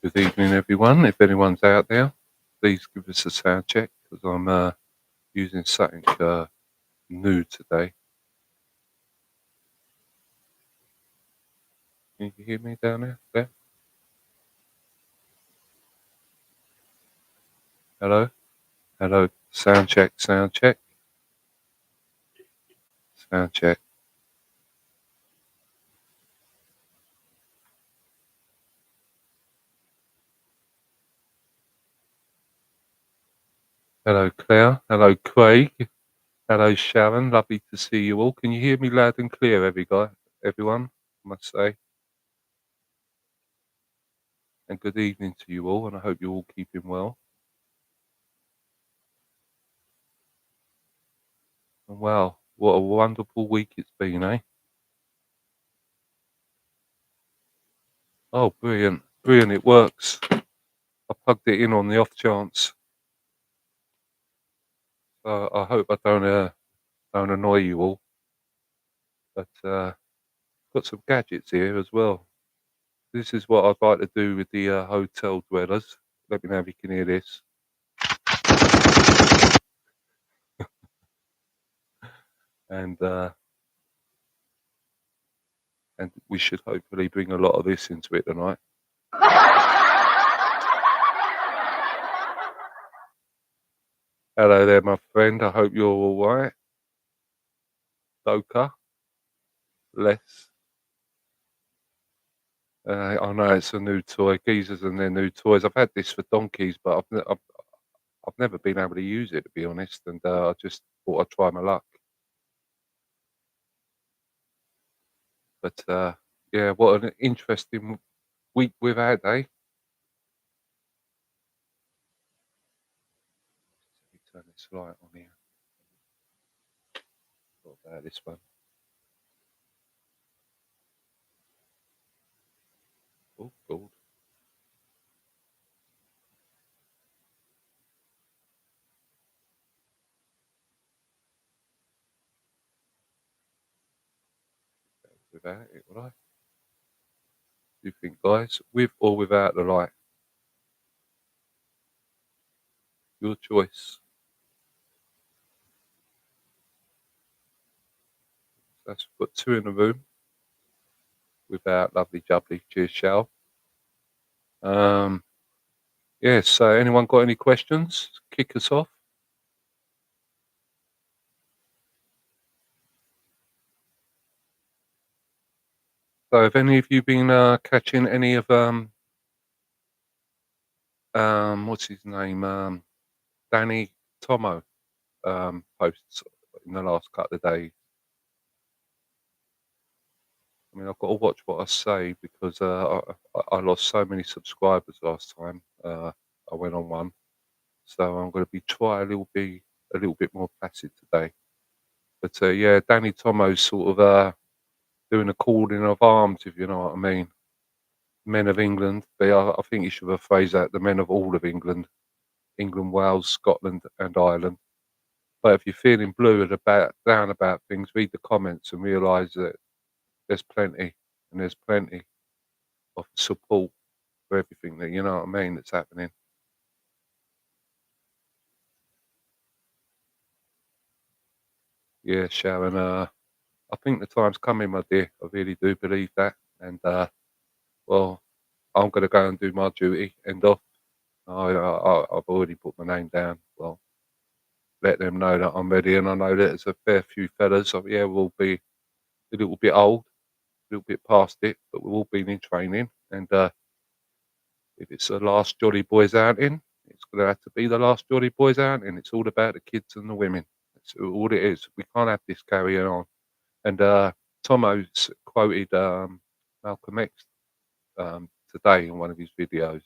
Good evening, everyone. If anyone's out there, please give us a sound check because I'm using something new today. Can you hear me down there? There? Hello? Hello? Sound check, sound check, sound check. Hello, Claire. Hello, Craig. Hello, Sharon. Lovely to see you all. Can you hear me loud and clear, everyone? I must say. And good evening to you all, and I hope you're all keeping well. And wow, what a wonderful week it's been, eh? Oh, brilliant. Brilliant, it works. I plugged it in on the off chance. I hope I don't annoy you all, but got some gadgets here as well. This is what I'd like to do with the hotel dwellers. Let me know if you can hear this. And we should hopefully bring a lot of this into it tonight. Hello there, my friend. I hope you're all right. Doka, less. I know it's a new toy. Geezers and their new toys. I've had this for donkeys, but I've never been able to use it, to be honest. And I just thought I'd try my luck. But yeah, what an interesting week we've had, eh? Let me turn this light on here. What about this one? Oh, gold. Without it, would I? Do you think, guys, with or without the light? Your choice. That's put two in the room without lovely jubbly. Cheers, Shal. Um, yeah, so anyone got any questions? Kick us off. So have any of you been catching any of what's his name? Danny Tomo posts in the last couple of days? I mean, I've got to watch what I say because I lost so many subscribers last time. I went on one, so I'm going to be try a little bit more placid today. But yeah, Danny Tomo's sort of doing a calling of arms, if you know what I mean. Men of England. I think you should have phrased that the men of all of England, England, Wales, Scotland, and Ireland. But if you're feeling blue and down about things, read the comments and realise that there's plenty, and there's plenty of support for everything that you know what I mean that's happening. Yeah, Sharon. I think the time's coming, my dear. I really do believe that. And well, I'm going to go and do my duty. End off. I've already put my name down. Well, let them know that I'm ready, and I know that there's a fair few fellas. So yeah, we'll be a little bit old, a little bit past it, but we've all been in training. And if it's the last Jolly Boys outing, it's going to have to be the last Jolly Boys outing. It's all about the kids and the women. That's all it is. We can't have this carrying on. And Tomo's quoted Malcolm X today in one of his videos.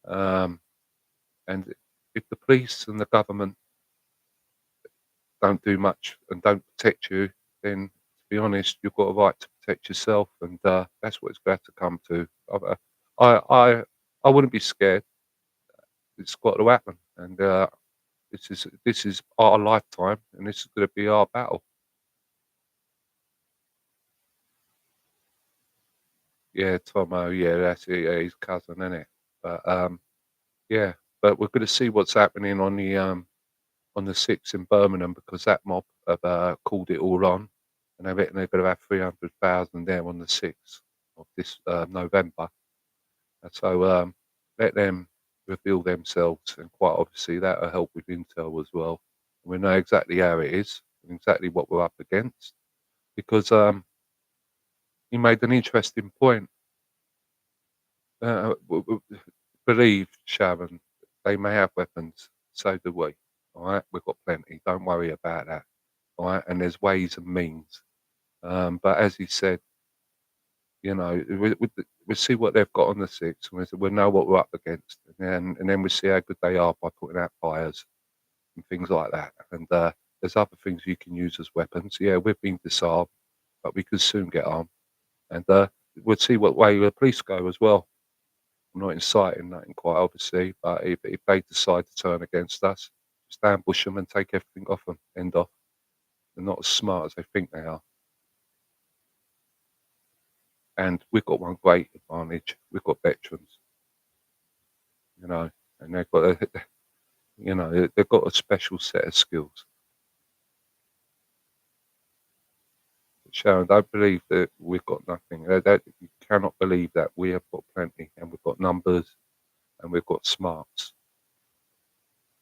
And if the police and the government don't do much and don't protect you, then to be honest, you've got a right to protect yourself, and that's what it's got to come to. I, I, I wouldn't be scared. It's got to happen, and this is our lifetime, and this is going to be our battle. Yeah, Tomo, yeah, that's it, yeah, his cousin, innit? But, yeah, but we're gonna see what's happening on the 6th in Birmingham because that mob have, called it all on, and they reckon they're gonna have 300,000 there on the 6th of this, November. And so, let them reveal themselves, and quite obviously that'll help with intel as well. We know exactly how it is and exactly what we're up against because, you made an interesting point. Believe, Sharon, they may have weapons, so do we. All right, we've got plenty. Don't worry about that. All right, and there's ways and means. But as he said, you know, we see what they've got on the 6th, and we know what we're up against, and then we see how good they are by putting out fires and things like that. And there's other things you can use as weapons. Yeah, we've been disarmed, but we could soon get armed, and we'll see what way the police go as well. I'm not inciting nothing, quite obviously, but if they decide to turn against us, just ambush them and take everything off them. End off. They're not as smart as they think they are. And we've got one great advantage. We've got veterans, you know, and they've got a, you know, they've got a special set of skills. Sharon, don't believe that we've got nothing. You cannot believe that we have got plenty, and we've got numbers, and we've got smarts.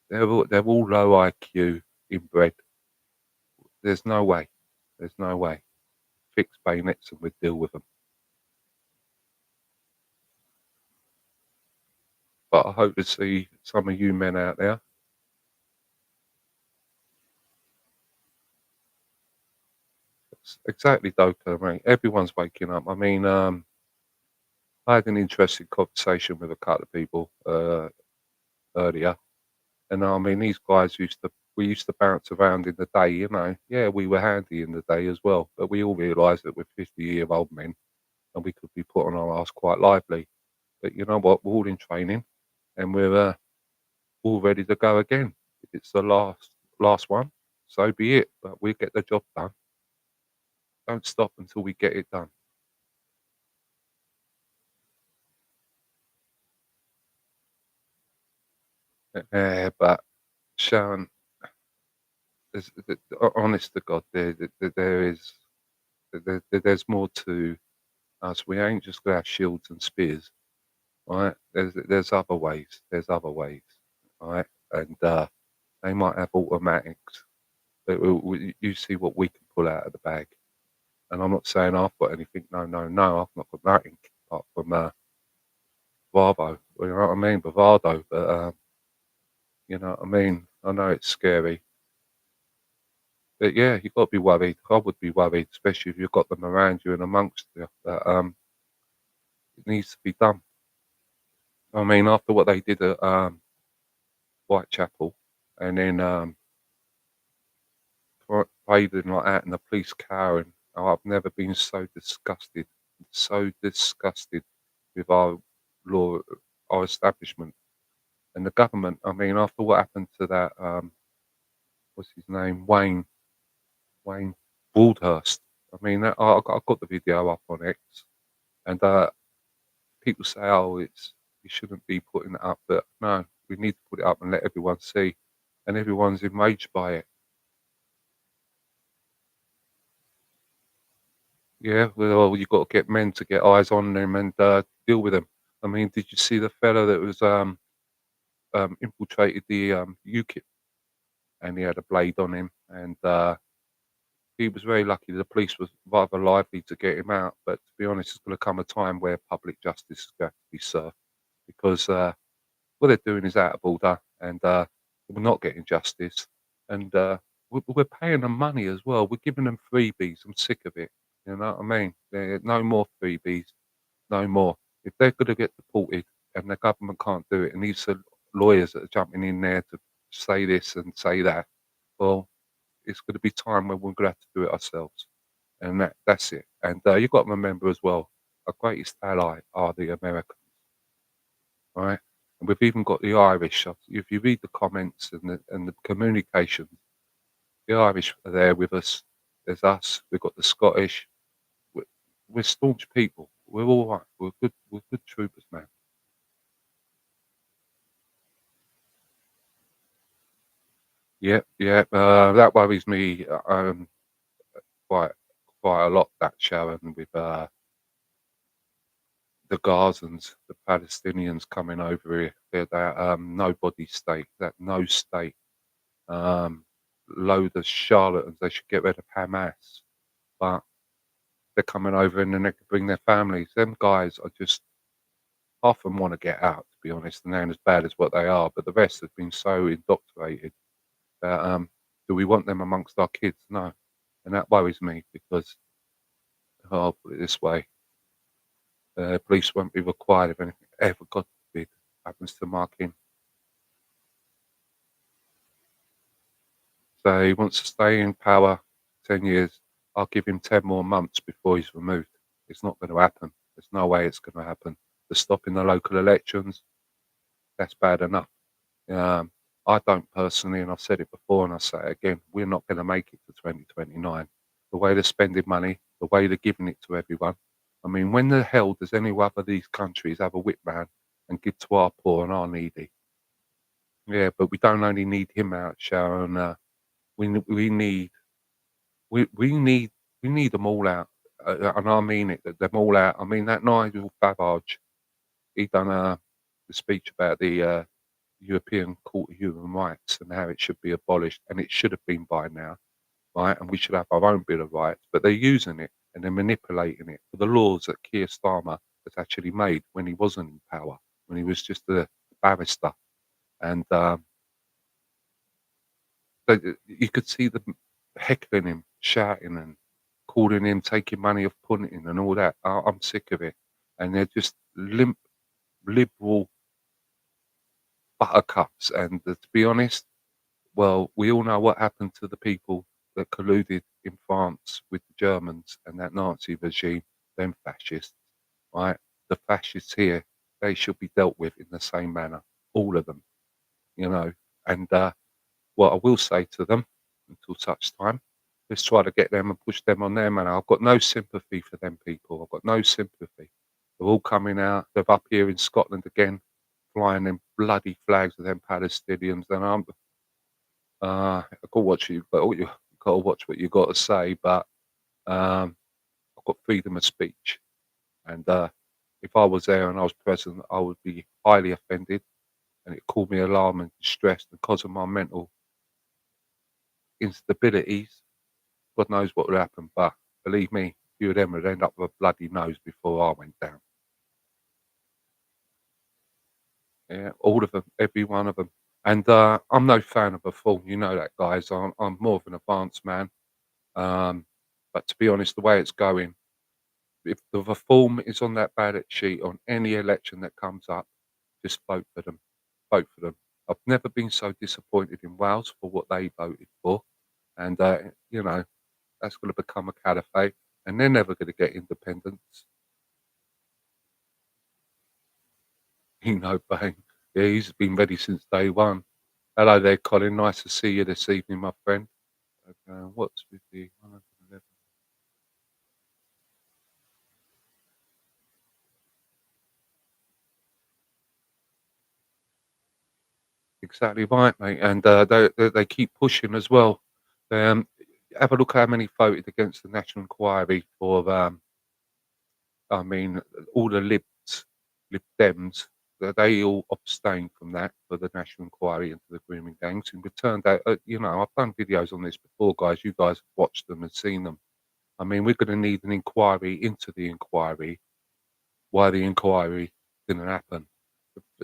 They're all low IQ, inbred. There's no way. There's no way. Fix bayonets and we'd deal with them. But I hope to see some of you men out there. It's exactly, Doka, mate. Everyone's waking up. I mean, I had an interesting conversation with a couple of people earlier, and I mean, these guys we used to bounce around in the day, you know. Yeah, we were handy in the day as well, but we all realised that we're 50-year-old men and we could be put on our arse quite lively. But you know what? We're all in training, and we're all ready to go again. If it's the last one, so be it. But we get the job done. Don't stop until we get it done. But Sharon, honest to God, there's more to us. We ain't just gonna have shields and spears, right? There's other ways. There's other ways, right? And they might have automatics, but you see what we can pull out of the bag. And I'm not saying I've got anything. No, no, no. I've not got nothing apart from Bravo. You know what I mean? Bravado. But you know what I mean? I know it's scary. But yeah, you've got to be worried. I would be worried, especially if you've got them around you and amongst you. But it needs to be done. I mean, after what they did at Whitechapel, and then parading like that, and the police cowering. Oh, I've never been so disgusted with our law, our establishment, and the government. I mean, after what happened to that, what's his name, Wayne Broadhurst. I mean, I got the video up on X, and people say, "Oh, you shouldn't be putting it up," but no, we need to put it up and let everyone see, and everyone's enraged by it. Yeah, well, you got to get men to get eyes on them and deal with them. I mean, did you see the fella that was infiltrated the UKIP and he had a blade on him, and he was very lucky. The police was rather lively to get him out, but to be honest, it's going to come a time where public justice is going to be served because what they're doing is out of order, and we're not getting justice, and we're paying them money as well. We're giving them freebies. I'm sick of it. You know what I mean? No more freebies, no more. If they're going to get deported and the government can't do it, and these are lawyers that are jumping in there to say this and say that, well, it's going to be time when we're going to have to do it ourselves, and that's it. And you've got to remember as well, our greatest ally are the Americans, right? And we've even got the Irish. If you read the comments and the communications, the Irish are there with us. There's us. We've got the Scottish. We're, we're staunch people, we're all right. We're good troopers, man. Yeah, yeah, that worries me, quite quite a lot, that Sharon, with, the Gazans, the Palestinians coming over here. They're that, nobody state, that no state, um, load of charlatans. They should get rid of Hamas, but they're coming over and then they can bring their families. Them guys are just half of them wanna get out, to be honest, and they ain't as bad as what they are, but the rest have been so indoctrinated that, do we want them amongst our kids? No, and that worries me because I'll put it this way, police won't be required if anything ever, God forbid, happens to Mark. So he wants to stay in power 10 years. I'll give him 10 more months before he's removed. It's not going to happen. There's no way it's going to happen. The stopping the local elections, that's bad enough. Um, I don't personally, and I've said it before and I'll say it again, we're not going to make it to 2029. The way they're spending money, the way they're giving it to everyone. I mean, when the hell does any other of these countries have a whip man and give to our poor and our needy? Yeah, but we don't only need him out, Sharon. We need we need we need them all out, and I mean it. Them all out. I mean that Nigel Farage. He done the speech about the European Court of Human Rights and how it should be abolished, and it should have been by now, right? And we should have our own Bill of Rights, but they're using it and they're manipulating it for the laws that Keir Starmer has actually made when he wasn't in power, when he was just a barrister, and so you could see them heckling him, shouting and calling him, taking money off punting and all that. I'm sick of it, and they're just limp liberal buttercups. And to be honest, well, we all know what happened to the people that colluded in France with the Germans and that Nazi regime, them fascists, right? The fascists here, they should be dealt with in the same manner, all of them, you know. And what I will say to them until such time, let's try to get them and push them on their manner. I've got no sympathy for them people. I've got no sympathy. They're all coming out. They're up here in Scotland again, flying them bloody flags of them Palestinians. And I got what you, but you got to watch what you got to say. But I've got freedom of speech, and if I was there and I was present, I would be highly offended, and it called me alarm and distressed because of my mental instabilities. God knows what would happen, but believe me, a few of them would end up with a bloody nose before I went down. Yeah, all of them, every one of them. And I'm no fan of reform, you know that, guys. I'm more of an advanced man. Um, but to be honest, the way it's going, if the reform is on that ballot sheet on any election that comes up, just vote for them. Vote for them. I've never been so disappointed in Wales for what they voted for. And, you know, that's going to become a caliphate and they're never going to get independence. You know, Bane. Yeah, he's been ready since day one. Hello there, Colin. Nice to see you this evening, my friend. What's with the 111? Exactly right, mate. And they keep pushing as well. Um, have a look how many voted against the National Inquiry for, I mean, all the Lib Dems, they all abstained from that for the National Inquiry into the grooming gangs. And it turned out, you know, I've done videos on this before, guys. You guys have watched them and seen them. I mean, we're going to need an inquiry into the inquiry, why the inquiry didn't happen.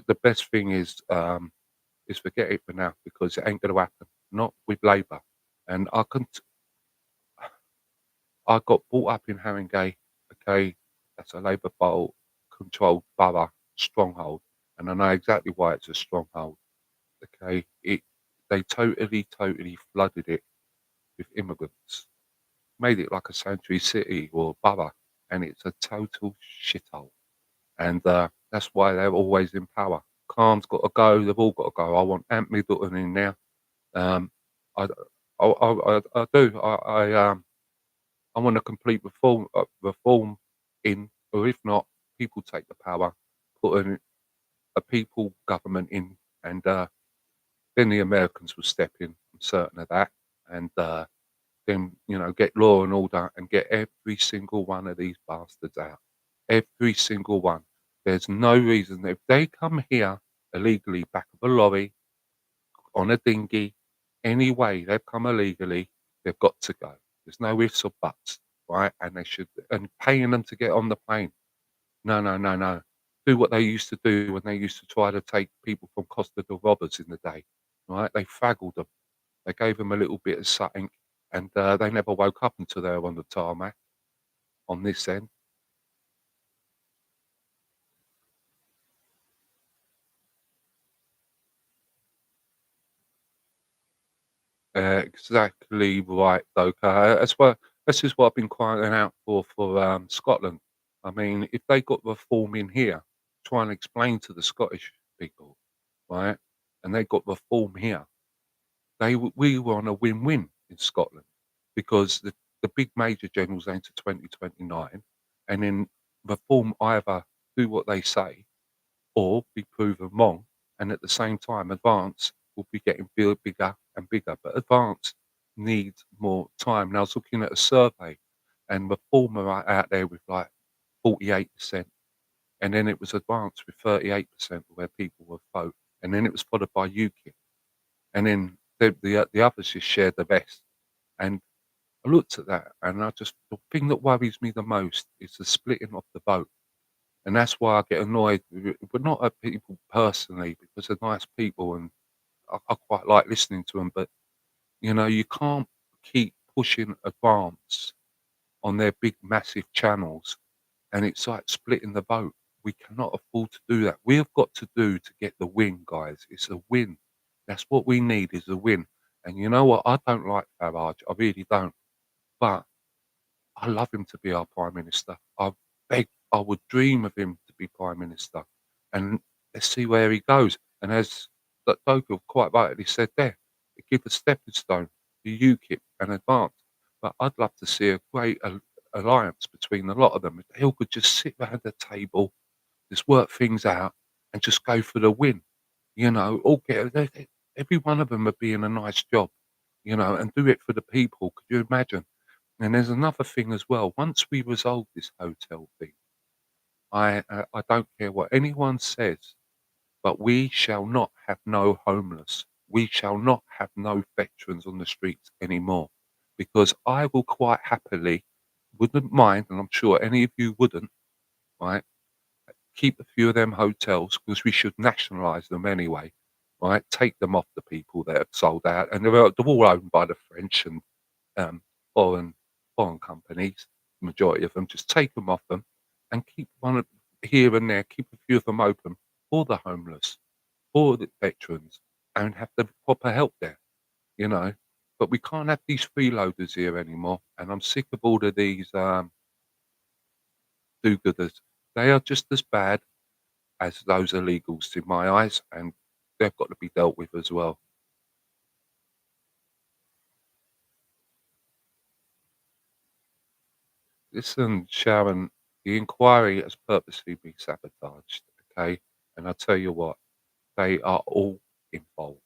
The best thing is forget it for now because it ain't going to happen. Not with Labour. And I got brought up in Haringey. Okay, that's a Labour controlled borough stronghold, and I know exactly why it's a stronghold. Okay, they totally flooded it with immigrants, made it like a sanctuary city or borough, and it's a total shithole. And that's why they're always in power. Khan's got to go. They've all got to go. I want Ant Middleton in there. Um, I, I do. I want a complete reform in. or if not, people take the power, put a people government in, and then the Americans will step in. I'm certain of that, and then get law and order and get every single one of these bastards out. Every single one. There's no reason if they come here illegally back of a lorry on a dinghy, any way they've come illegally, they've got to go. There's no ifs or buts, right? And they should, and paying them to get on the plane. No, no, no, no. Do what they used to do when they used to try to take people from Costa del Robbers in the day, right? They fraggled them. They gave them a little bit of something, and they never woke up until they were on the tarmac on this end. Exactly right, though. That's what this is what I've been crying out for Scotland. I mean, if they got reform in here, try and explain to the Scottish people, right? And they got reform here, we were on a win-win in Scotland because the big major generals aim to 2029, and then reform either do what they say or be proven wrong, and at the same time, Advance will be getting bigger and bigger. But Advance needs more time. Now, I was looking at a survey, and Reform are out there with like 48%, and then it was Advance with 38% where people would vote, and then it was followed by UKIP, and then the others just shared the rest. And I looked at that, and the thing that worries me the most is the splitting of the vote. And that's why I get annoyed but not at people personally, because they're nice people and I quite like listening to them. But, you can't keep pushing Advance on their big, massive channels, and it's like splitting the vote. We cannot afford to do that. We have got to do to get the win, guys. It's a win. That's what we need is a win. And you know what? I don't like Farage. I really don't. But I love him to be our prime minister. I would dream of him to be prime minister, and let's see where he goes. And as that Doku quite rightly said there, give a stepping stone to UKIP and Advance. But I'd love to see a great alliance between a lot of them. If they all could just sit round the table, just work things out, and just go for the win. All every one of them would be in a nice job, and do it for the people. Could you imagine? And there's another thing as well. Once we resolve this hotel thing, I don't care what anyone says, but we shall not have no homeless. We shall not have no veterans on the streets anymore, because I will quite happily, wouldn't mind, and I'm sure any of you wouldn't, right? Keep a few of them hotels because we should nationalise them anyway, right? Take them off the people that have sold out, and they're all owned by the French and um, foreign foreign companies, the majority of them. Just take them off them and keep one here and there, keep a few of them open for the homeless, for the veterans, and have the proper help there, you know. But we can't have these freeloaders here anymore, and I'm sick of all of these do-gooders. They are just as bad as those illegals in my eyes, and they've got to be dealt with as well. Listen, Sharon, the inquiry has purposely been sabotaged, okay? And I tell you what, they are all involved.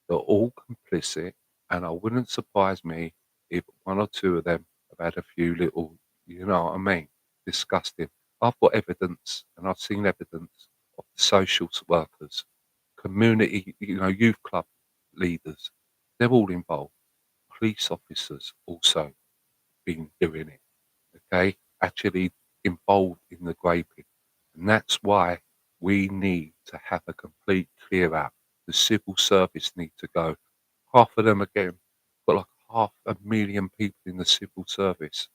They're all complicit, and it wouldn't surprise me if one or two of them have had a few little, you know what I mean, disgusting. I've got evidence, and I've seen evidence of the social workers, community, youth club leaders. They're all involved. Police officers also been doing it, okay, actually involved in the graping. And that's why we need to have a complete clear out. The civil service need to go. Half of them again, got like 500,000 people in the civil service,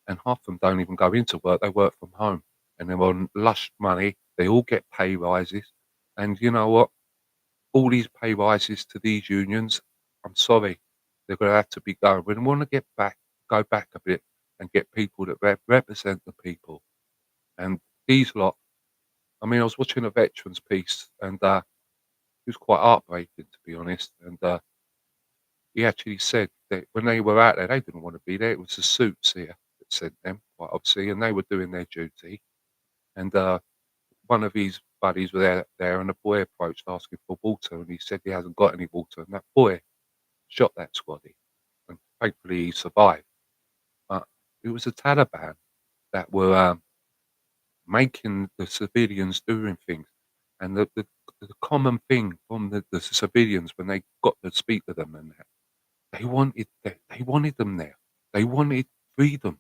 and half of them don't even go into work, they work from home. And they're on lush money, they all get pay rises. And you know what? All these pay rises to these unions, I'm sorry, they're going to have to be going. We want to go back a bit and get people that represent the people. And these lot, I mean, I was watching a veterans piece, and it was quite heartbreaking, to be honest. And he actually said that when they were out there, they didn't want to be there. It was the suits here that sent them, quite obviously, and they were doing their duty. and one of his buddies were there, and a boy approached asking for water, and he said he hasn't got any water, and that boy shot that squaddy, and thankfully he survived. But it was the Taliban that were making the civilians doing things, and the common thing from the civilians when they got to speak to them and that, they wanted them there. They wanted freedom.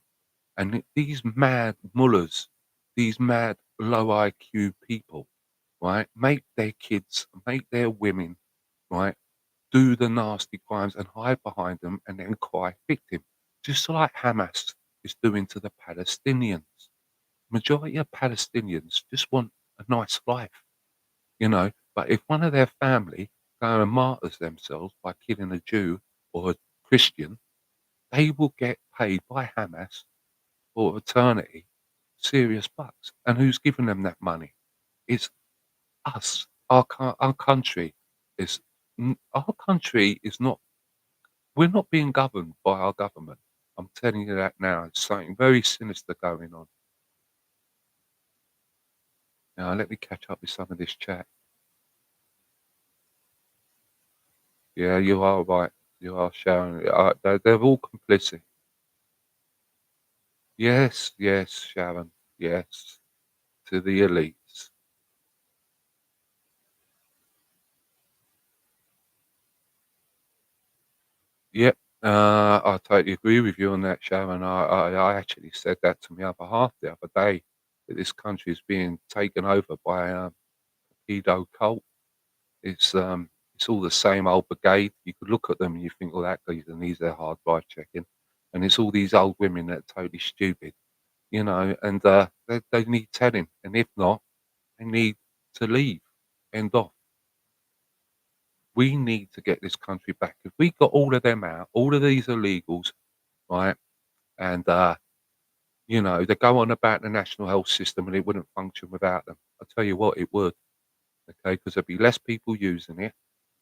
And these mad mullahs, these mad low IQ people, right, make their kids, make their women, right, do the nasty crimes and hide behind them and then cry victim, just like Hamas is doing to the Palestinians. Majority of Palestinians just want a nice life, you know. But if one of their family go and martyrs themselves by killing a Jew or a Christian, they will get paid by Hamas for eternity serious bucks. And who's giving them that money? It's us. Our country is our country is not. We're not being governed by our government. I'm telling you that now. It's something very sinister going on. Now let me catch up with some of this chat. Yeah, you are right. You are Sharon. They're all complicit. Yes, yes, Sharon. Yes, to the elites. Yep. I totally agree with you on that, Sharon. I actually said that to my other half the other day, that this country is being taken over by a pedo cult. It's all the same old brigade. You could look at them and you think, "Well, that geezer needs their hard drive checking," and it's all these old women that are totally stupid, you know, and they need telling, and if not, they need to leave. End off. We need to get this country back. If we got all of them out, all of these illegals, right, and you know, they go on about the national health system and it wouldn't function without them. I tell you what, it would, okay, because there'd be less people using it.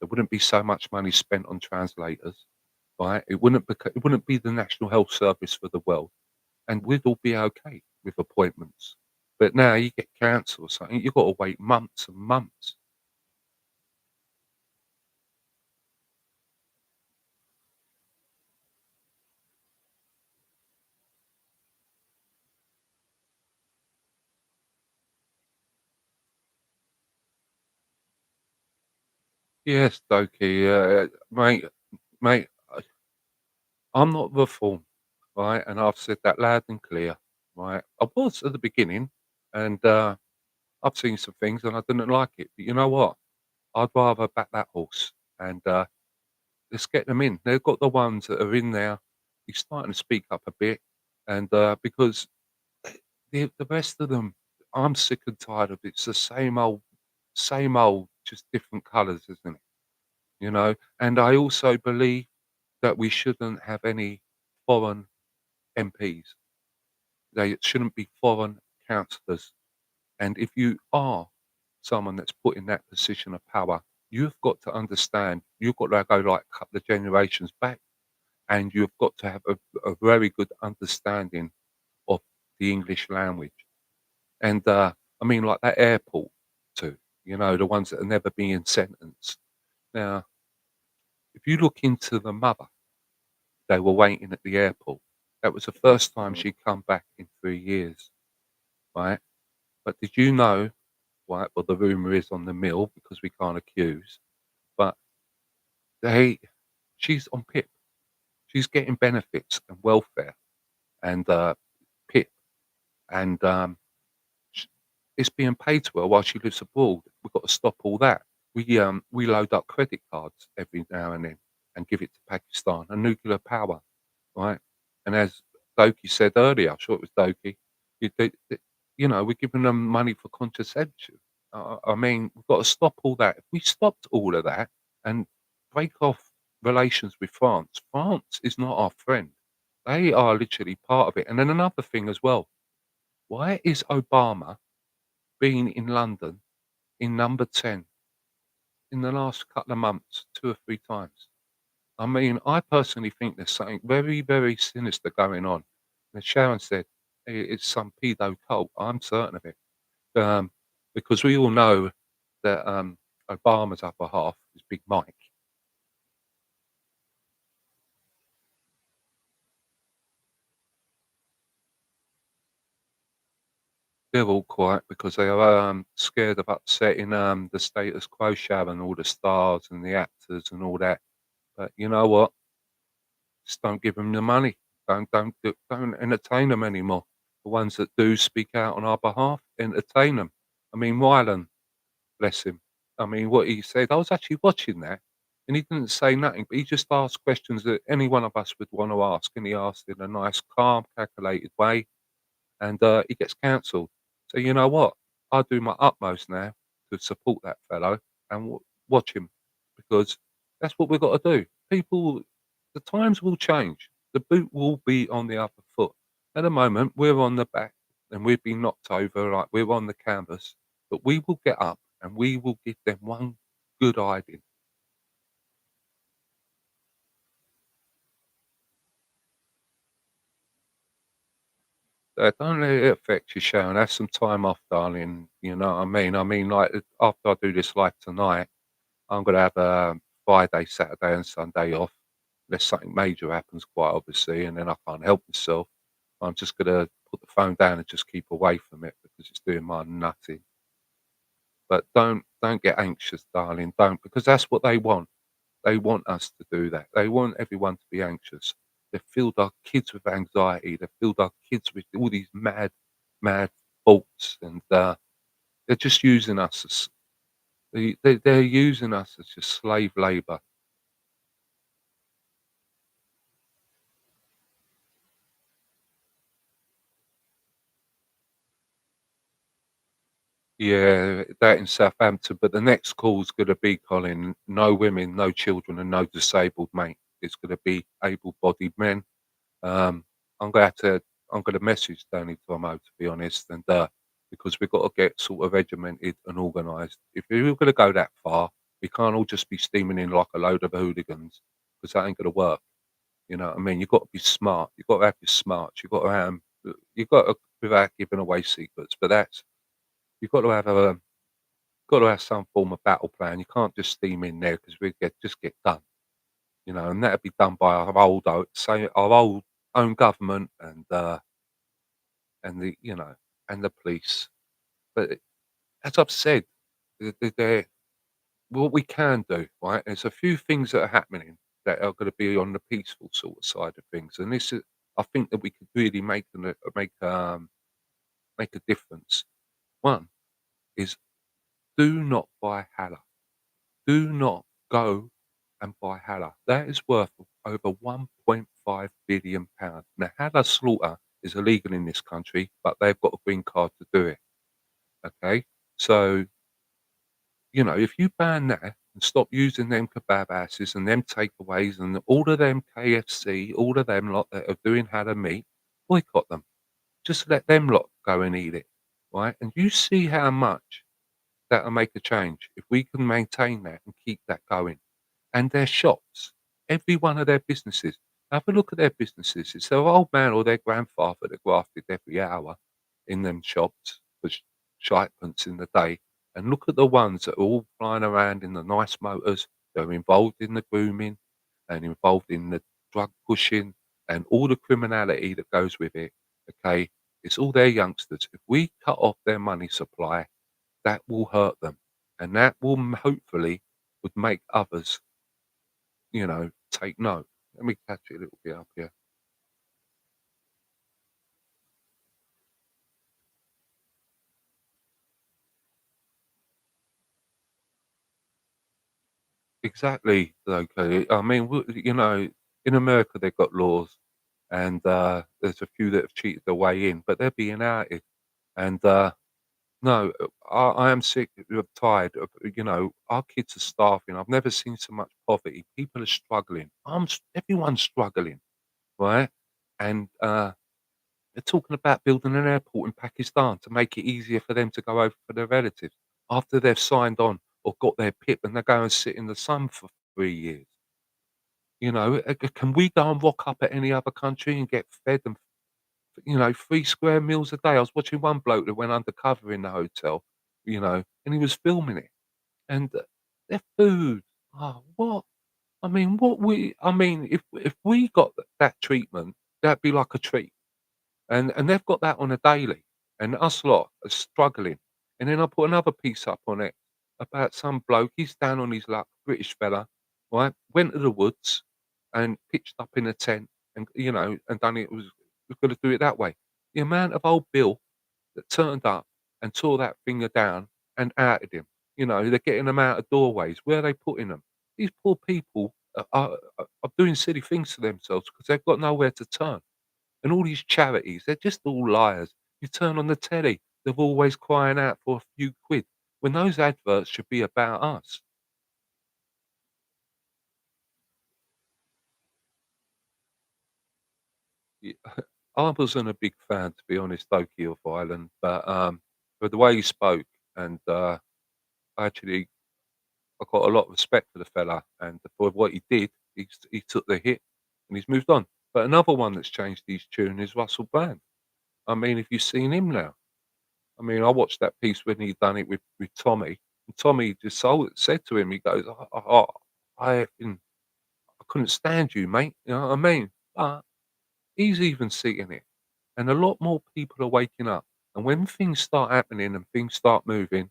There wouldn't be so much money spent on translators, right? It wouldn't be the national health service for the world, and we'd all be okay with appointments. But now you get cancer or something, you've got to wait months and months. Yes, Doki, mate, I'm not reformed, right? And I've said that loud and clear, right? I was at the beginning, and I've seen some things and I didn't like it. But you know what? I'd rather back that horse and let's get them in. They've got the ones that are in there. He's starting to speak up a bit, and because the rest of them, I'm sick and tired of it. It's the same old, just different colours, isn't it? You know. And I also believe that we shouldn't have any foreign MPs. They shouldn't be foreign councillors. And if you are someone that's put in that position of power, you've got to understand, you've got to go like a couple of generations back, and you've got to have a very good understanding of the English language. And I mean, like that airport too, you know, the ones that are never being sentenced. Now, if you look into the mother, they were waiting at the airport. That was the first time she'd come back in 3 years, right? But did you know, right? Well, the rumor is on the mill because we can't accuse, but they she's on PIP. She's getting benefits and welfare and PIP, and sh it's being paid to her while she lives abroad. We've got to stop all that. We load up credit cards every now and then and give it to Pakistan, a nuclear power, right? And as Doki said earlier, I'm sure it was Doki, you know, we're giving them money for contraception. I mean, we've got to stop all that. If we stopped all of that and break off relations with France, France is not our friend. They are literally part of it. And then another thing as well, why is Obama being in London in number 10 in the last couple of months, 2 or 3 times? I mean, I personally think there's something very, very sinister going on. As Sharon said, it's some pedo cult. I'm certain of it. um, because we all know that, Obama's other half is Big Mike. They're all quiet because they are, scared of upsetting, the status quo, Sharon, all the stars and the actors and all that. But you know what? Just don't give them the money. Don't entertain them anymore. The ones that do speak out on our behalf, entertain them. I mean, Wyland, bless him. I mean, what he said, I was actually watching that, and he didn't say nothing, but he just asked questions that any one of us would want to ask, and he asked in a nice, calm, calculated way, and he gets cancelled. So you know what? I do my utmost now to support that fellow and watch him because that's what we've got to do. People, the times will change. The boot will be on the other foot. At the moment, we're on the back and we've been knocked over, like we're on the canvas, but we will get up and we will give them one good hiding. Don't let it affect you, Sharon. Have some time off, darling. You know what I mean? I mean, like after I do this live tonight, I'm gonna have, Friday, Saturday, and Sunday off, unless something major happens, quite obviously, and then I can't help myself. I'm just gonna put the phone down and just keep away from it because it's doing my nutting. But don't get anxious, darling, don't, because that's what they want. They want us to do that. They want everyone to be anxious. They've filled our kids with anxiety. They've filled our kids with all these mad thoughts, and, they're just using us as they're using us as just slave labor. Yeah, that in Southampton, but the next call's gonna be, Colin, no women, no children, and no disabled, mate. It's gonna be able-bodied men. Um, I'm gonna have to I'm gonna message Danny Tomo, to be honest, and, because we've got to get sort of regimented and organised. If we're gonna go that far, we can't all just be steaming in like a load of hooligans, because that ain't gonna work, you know what I mean? You've got to be smart. You've got to have your smarts. You've got to, you've got to without giving away secrets, but that's you've got to have some form of battle plan. You can't just steam in there because we get done, you know, and that'd be done by our old own government and the you know and the police. But as I've said, the what we can do, right? There's a few things that are happening that are going to be on the peaceful sort of side of things, and this is I think that we could really make a difference. One is do not buy halal. Do not go and buy halal. That is worth over £1.5 billion. Now, halal slaughter is illegal in this country, but they've got a green card to do it. Okay, so if you ban that and stop using them kebab houses and them takeaways and all of them KFC, all of them lot that are doing halal meat, boycott them. Just let them lot go and eat it, right? And you see how much that'll make a change if we can maintain that and keep that going. And their shops, every one of their businesses. Have a look at their businesses. It's their old man or their grandfather that grafted every hour in them shops for shipments in the day. And look at the ones that are all flying around in the nice motors. They're involved in the grooming and involved in the drug pushing and all the criminality that goes with it. Okay, it's all their youngsters. If we cut off their money supply, that will hurt them, and that will hopefully would make others take note. Let me catch it a little bit up here. Exactly, okay. I mean, in America, they've got laws, and, there's a few that have cheated their way in, but they're being outed, and, no, I am sick of tired of, our kids are starving. I've never seen so much poverty. People are struggling. Everyone's struggling, right? And, they're talking about building an airport in Pakistan to make it easier for them to go over for their relatives after they've signed on or got their PIP and they go and sit in the sun for 3 years. Can we go and rock up at any other country and get fed and 3 square meals a day. I was watching one bloke that went undercover in the hotel, and he was filming it, and their food, what? If we got that treatment, that'd be like a treat. And they've got that on a daily, and us lot are struggling. And then I put another piece up on it about some bloke, he's down on his luck, British fella, right? Went to the woods and pitched up in a tent and done it was gonna do it that way. The amount of old Bill that turned up and tore that finger down and outed him. They're getting them out of doorways. Where are they putting them? These poor people are doing silly things to themselves because they've got nowhere to turn. And all these charities, they're just all liars. You turn on the telly, they're always crying out for a few quid when those adverts should be about us. Y I wasn't a big fan, to be honest, Oki of Ireland, but the way he spoke and, actually I got a lot of respect for the fella, and for what he did, he took the hit and he's moved on. But another one that's changed his tune is Russell Brand. I mean, if you've seen him now, I mean, I watched that piece when he done it with Tommy, and Tommy just said to him, he goes, I effing I couldn't stand you, mate." You know what I mean? But he's even seeing it, and a lot more people are waking up. And when things start happening and things start moving,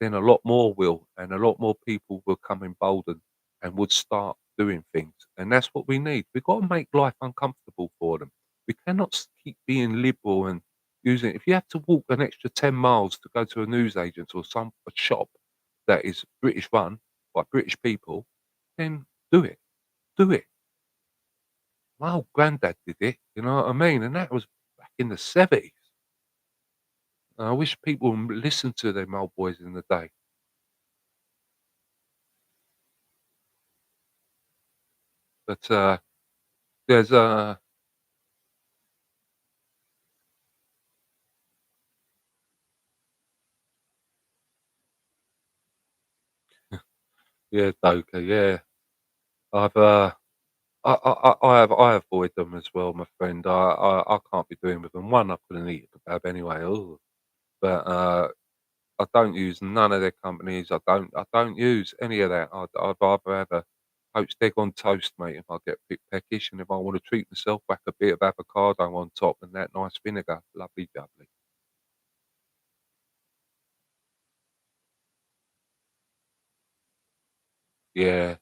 then a lot more will, and a lot more people will come emboldened and would start doing things. And that's what we need. We've got to make life uncomfortable for them. We cannot keep being liberal and using. If you have to walk an extra 10 miles to go to a newsagent or a shop that is British run by British people, then do it. Do it. My old granddad did it. You know what I mean? And that was back in the 70s. I wish people listened to them old boys in the day. But, there's, yeah, Doka, yeah. I've, I avoid them as well, my friend. I can't be doing with them. One, I couldn't eat a kebab anyway, ooh, but, I don't use none of their companies. I don't use any of that. I'd rather have a poached egg on toast, mate, if I get a bit peckish, and if I wanna treat myself, whack a bit of avocado on top and that nice vinegar. Lovely jubbly. Yeah,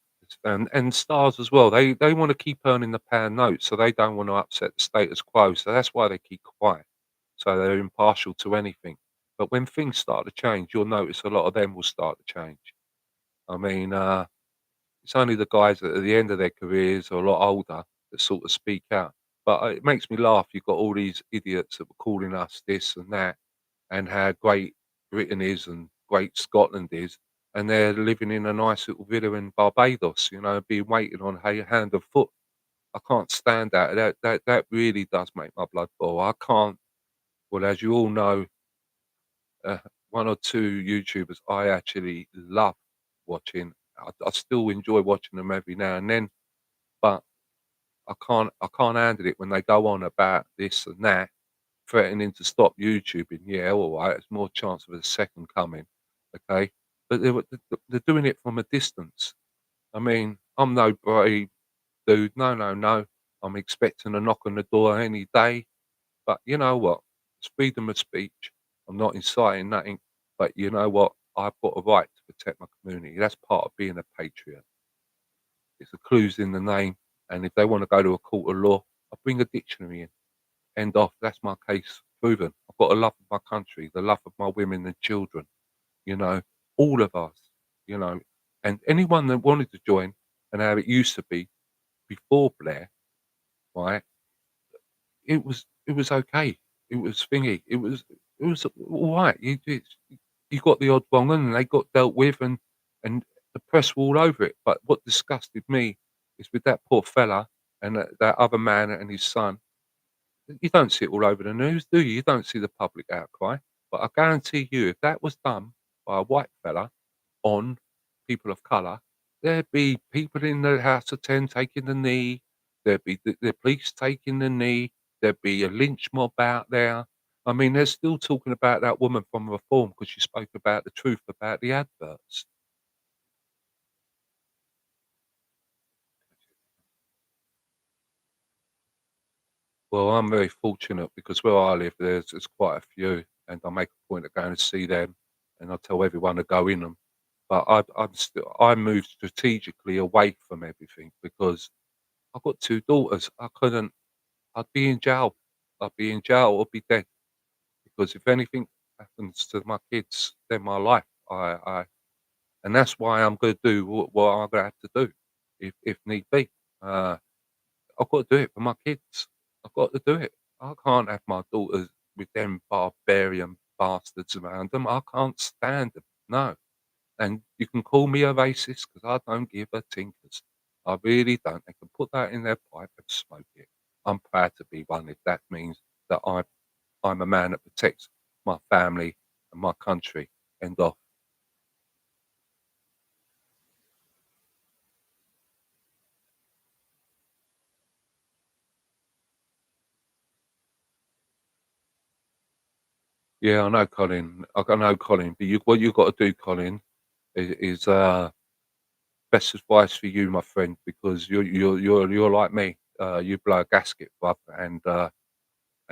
and stars as well. They wanna keep earning the pound note, so they don't wanna upset the status quo, so that's why they keep quiet. So they're impartial to anything. But when things start to change, you'll notice a lot of them will start to change. I mean, it's only the guys that at the end of their careers or a lot older that sort of speak out. But, it makes me laugh. You've got all these idiots that were calling us this and that, and how great Britain is and great Scotland is, and they're living in a nice little villa in Barbados, being waited on hand and foot. I can't stand that. That really does make my blood boil. I can't. Well, as you all know, uh, one or two YouTubers I actually love watching. I still enjoy watching them every now and then, but I can't handle it when they go on about this and that, threatening to stop YouTubing. Yeah, all right, it's more chance of a second coming, okay? But they're doing it from a distance. I mean, I'm no brave dude. No, no, no. I'm expecting a knock on the door any day. But you know what? It's freedom of speech. I'm not inciting nothing. But you know what? I've got a right to protect my community. That's part of being a patriot. It's the clues in the name. And if they want to go to a court of law, I'll bring a dictionary in. End off. That's my case proven. I've got a love of my country, the love of my women and children, you know, all of us, you know. And anyone that wanted to join and how it used to be before Blair, right? It was okay. It was thingy. It was all right. You got the odd wrong and they got dealt with and the press were all over it. But what disgusted me is with that poor fella and that other man and his son. You don't see it all over the news, do you? You don't see the public outcry. But I guarantee you, if that was done by a white fella on people of colour, there'd be people in the House of 10 taking the knee. There'd be the police taking the knee. There'd be a lynch mob out there. I mean, they're still talking about that woman from Reform because she spoke about the truth about the adverts. Well, I'm very fortunate because where I live, there's quite a few, and I make a point of going to see them, and I tell everyone to go in them. But I moved strategically away from everything because I've got 2 daughters. I couldn't I'd be in jail. I'd be in jail or be dead because if anything happens to my kids, then my life. I and that's why I'm gonna do what I'm gonna have to do if need be. Uh, I've got to do it for my kids. I've got to do it. I can't have my daughters with them barbarian bastards around them. I can't stand them. No. And you can call me a racist because I don't give a tinkers. I really don't. They can put that in their pipe and smoke it. I'm proud to be one if that means that I'm a man that protects my family and my country. End of. Yeah, I know, Colin. I know, Colin. But what you got to do, Colin, is best advice for you, my friend, because you're like me. You blow a gasket, bruv, and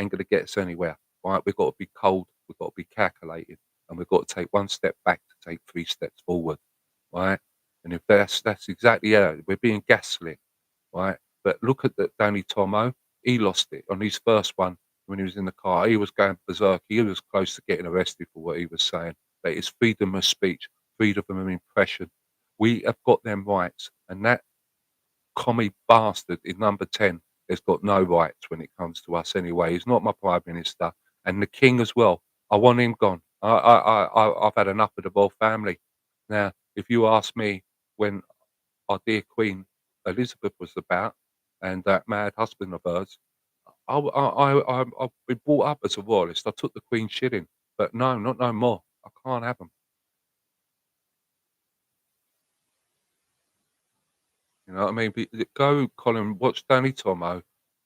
ain't gonna get us anywhere. Right? We've got to be cold. We've got to be calculated, and we've got to take one step back to take 3 steps forward. Right? And if that's exactly we're being gaslit, right? But look at that Danny Tomo. He lost it on his first one when he was in the car. He was going berserk. He was close to getting arrested for what he was saying. But it's freedom of speech, freedom of impression. We have got them rights, and that commie bastard in number 10 has got no rights when it comes to us anyway. He's not my prime minister, and the king as well. I want him gone. I've had enough of the royal family. Now, if you ask me, when our dear Queen Elizabeth was about, and that mad husband of hers, I've been brought up as a royalist. I took the Queen's shilling, but no, not no more. I can't have them. You know what I mean? Go, Colin, watch Danny Tomo,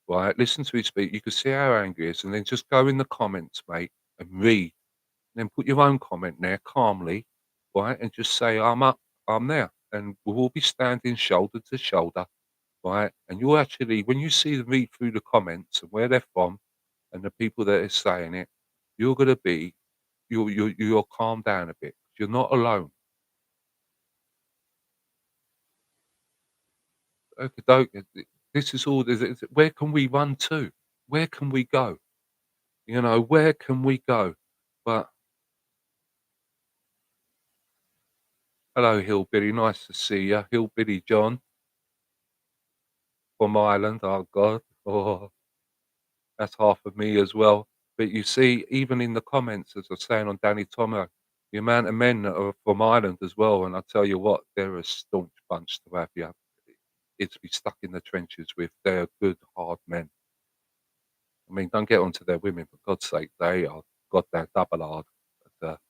right? Listen to his speech. You can see how angry he is, and then just go in the comments, mate, and read. Then put your own comment there calmly, right? And just say, I'm up, I'm there. And we'll all be standing shoulder to shoulder, right? And you'll actually, when you see them read through the comments and where they're from and the people that are saying it, you're going to be, you'll calm down a bit. You're not alone. Okay, this is all, where can we run to? Where can we go? You know, where can we go? But hello, Hillbilly. Nice to see you. Hillbilly John from Ireland. Oh, God. Oh, that's half of me as well. But you see, even in the comments, as I was saying on Danny Tomo, the amount of men that are from Ireland as well. And I tell you what, they're a staunch bunch to have you. It's be stuck in the trenches with. They're good, hard men. I mean, don't get onto their women, for God's sake. They are goddamn double hard. But,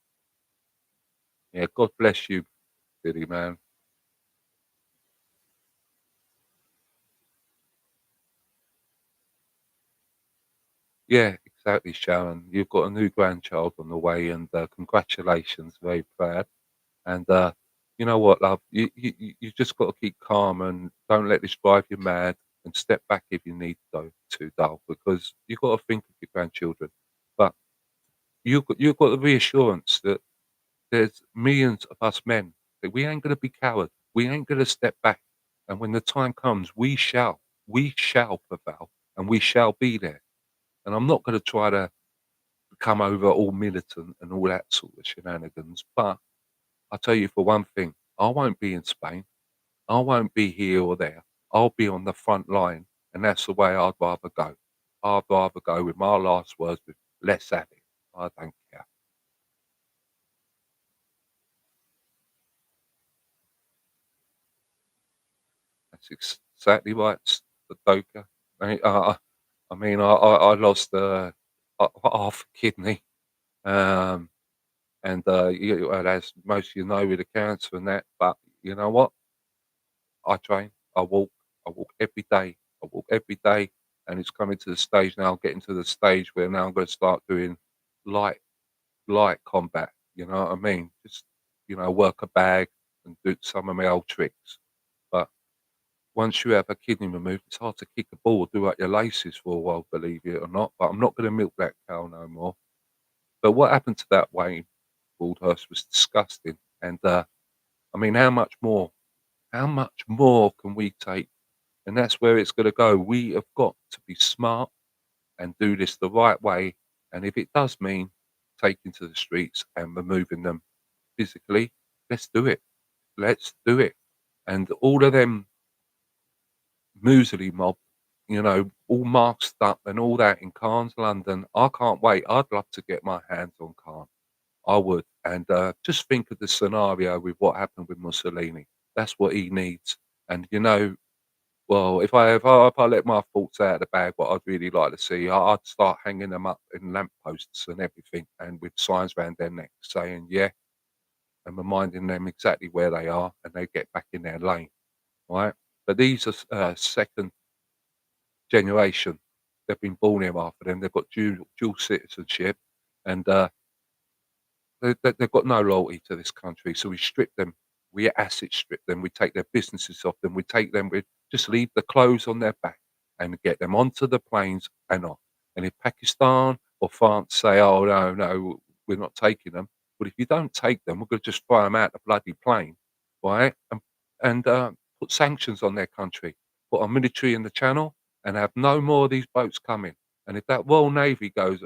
yeah, God bless you, Billy, man. Yeah, exactly, Sharon. You've got a new grandchild on the way, and congratulations. Very proud. And you know what, love? You just got to keep calm and don't let this drive you mad. And step back if you need to, Dal, because you've got to think of your grandchildren. But you've got the reassurance that there's millions of us men that we ain't going to be coward. We ain't going to step back. And when the time comes, we shall prevail, and we shall be there. And I'm not going to try to come over all militant and all that sort of shenanigans. But I'll tell you for one thing, I won't be in Spain. I won't be here or there. I'll be on the front line, and that's the way I'd rather go. I'd rather go with my last words with let's have it. I don't care. That's exactly right, Stoker. I, uh, I lost half a kidney, um, and well, as most of you know, with the cancer and that. But you know what? I train. I walk. I walk every day. I walk every day, and it's coming to the stage now, getting to the stage where now I'm gonna start doing light light combat, you know what I mean? Just, work a bag and do some of my old tricks. But once you have a kidney removed, it's hard to kick a ball or do up your laces for a while, believe it or not. But I'm not gonna milk that cow no more. But what happened to that Wayne Broadhurst was disgusting. And I mean, how much more can we take? And that's where it's gonna go. We have got to be smart and do this the right way. And if it does mean taking to the streets and removing them physically, let's do it. Let's do it. And all of them muesli mob, all masked up and all that in Cannes, London. I can't wait. I'd love to get my hands on Cannes. I would. And just think of the scenario with what happened with Mussolini. That's what he needs. And well, if I let my thoughts out of the bag, what I'd really like to see, I'd start hanging them up in lampposts and everything, and with signs around their necks saying "yeah," and reminding them exactly where they are, and they get back in their lane, right? But these are second generation. They've been born here after them. They've got dual citizenship, and they've got no loyalty to this country. So we strip them, we asset strip them, we take their businesses off them, we just leave the clothes on their back and get them onto the planes and off. And if Pakistan or France say, "Oh no, no, we're not taking them," but if you don't take them, we're going to just fly them out the bloody plane, right? And put sanctions on their country, put our military in the channel, and have no more of these boats coming. And if that Royal Navy goes,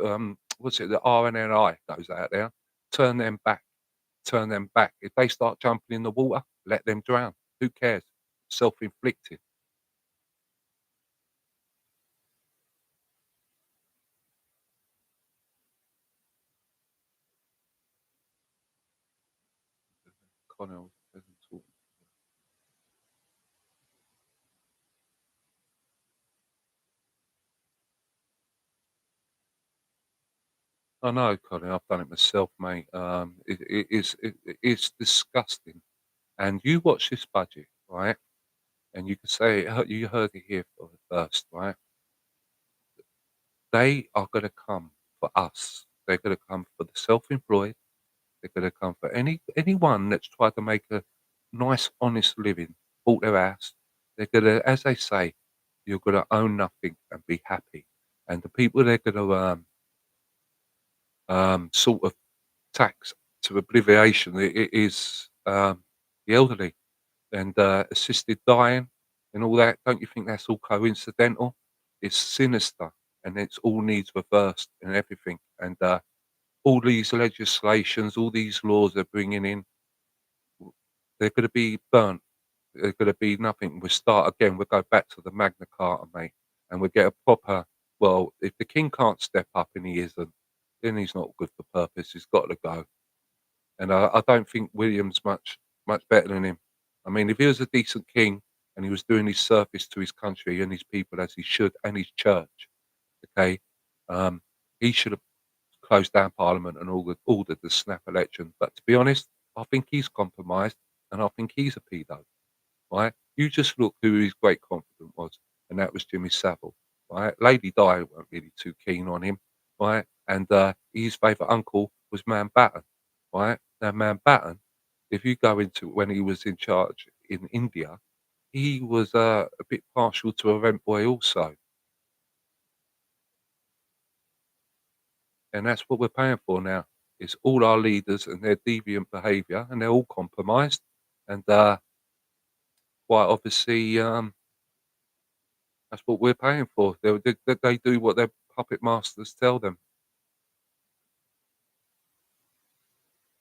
what's it, the RNNI goes out there, turn them back, turn them back. If they start jumping in the water, let them drown. Who cares? Self-inflicted. Connell doesn't talk. I know, Colin, I've done it myself, mate. It's disgusting. And you watch this budget, right? And you can say you heard it here for the first, right? They are going to come for us. They're going to come for the self-employed. They're going to come for anyone that's tried to make a nice, honest living, bought their house. They're going to, as they say, you're going to own nothing and be happy. And the people they're going to sort of tax to obliviation it is the elderly and assisted dying and all that. Don't you think that's all coincidental? It's sinister and it's all needs reversed and everything. And all these legislations, all these laws they're bringing in, they're going to be burnt. They're going to be nothing. We'll start again. We'll go back to the Magna Carta, mate, and we'll get a proper. Well, if the king can't step up and he isn't, then he's not good for purpose. He's got to go. And I don't think William's much better than him. I mean, if he was a decent king and he was doing his service to his country and his people as he should, and his church, okay, um, he should have closed down Parliament and ordered the snap election. But to be honest, I think he's compromised, and I think he's a pedo. Right? You just look who his great confidant was, and that was Jimmy Savile. Right? Lady Di weren't really too keen on him. Right? And his favourite uncle was Mountbatten. Right? Now Mountbatten, if you go into when he was in charge in India, he was a bit partial to a rent boy also, and that's what we're paying for now. It's all our leaders and their deviant behaviour, and they're all compromised. And quite obviously, that's what we're paying for. They do what their puppet masters tell them.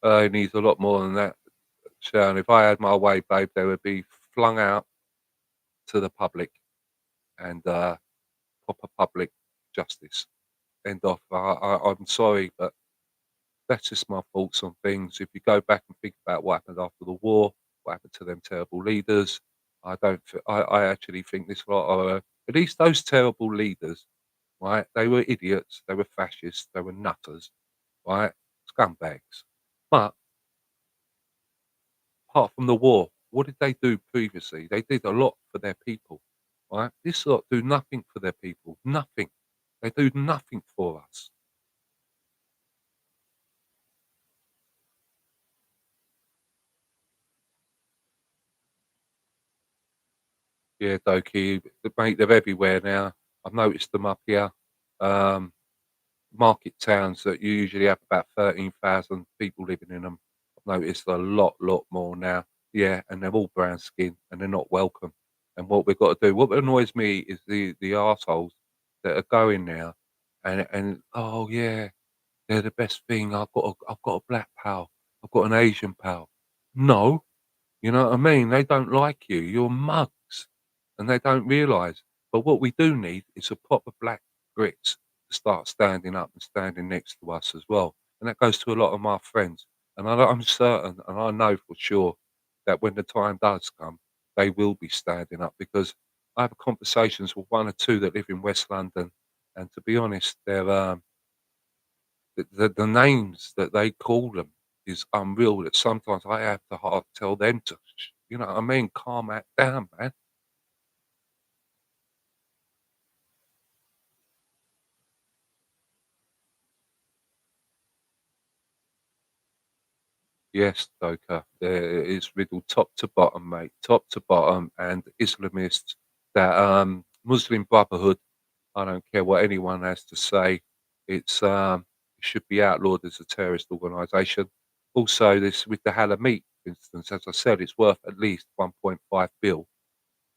It needs a lot more than that, Sharon. If I had my way, babe, they would be flung out to the public and proper public justice. End off. I'm sorry, but that's just my thoughts on things. If you go back and think about what happened after the war, what happened to them terrible leaders, I don't. I actually think this lot are at least those terrible leaders, right? They were idiots. They were fascists. They were nutters, right? Scumbags. But apart from the war, what did they do previously? They did a lot for their people, right? This lot do nothing for their people, nothing. They do nothing for us. Yeah, Doki, mate, they're everywhere now. I've noticed them up here. Um, Market towns that you usually have about 13,000 people living in them. I've noticed a lot more now. Yeah, and they're all brown skin and they're not welcome. And what we've got to do, what annoys me is the arseholes that are going now and oh yeah, they're the best thing. I've got a black pal. I've got an Asian pal. No, you know what I mean? They don't like you. You're mugs, and they don't realise. But what we do need is a proper black Brits to start standing up and standing next to us as well. And that goes to a lot of my friends. And I'm certain, and I know for sure that when the time does come, they will be standing up because I have conversations with one or two that live in West London, and to be honest, the names that they call them is unreal that sometimes I have to hard tell them to you know what I mean, calm that down, man. Yes, Doka, there is riddled top to bottom, mate, top to bottom, and Islamists, that, Muslim Brotherhood, I don't care what anyone has to say, it should be outlawed as a terrorist organisation. Also, this with the Halamite, for instance, as I said, it's worth at least 1.5 billion.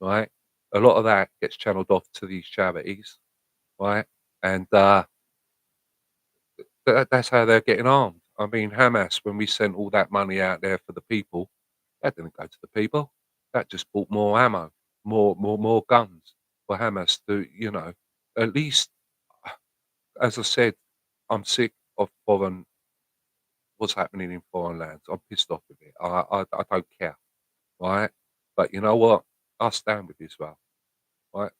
Right? A lot of that gets channeled off to these charities, right? And that's how they're getting armed. I mean, Hamas, when we sent all that money out there for the people, that didn't go to the people. That just bought more ammo, more guns for Hamas to, you know, at least, as I said, I'm sick of what's happening in foreign lands. I'm pissed off with it. I don't care, right? But you know what? I stand with Israel, right?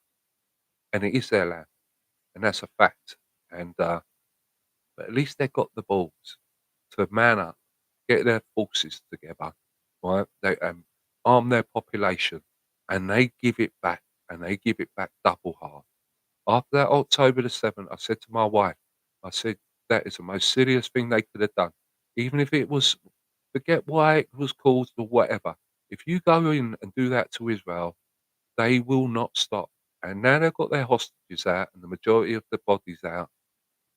And it is their land, and that's a fact. And but at least they've got the balls to man up, get their forces together, right? They arm their population, and they give it back, and they give it back double hard. After that October the 7th, I said to my wife, I said, that is the most serious thing they could have done. Even if it was, forget why it was caused or whatever. If you go in and do that to Israel, they will not stop. And now they've got their hostages out and the majority of the bodies out,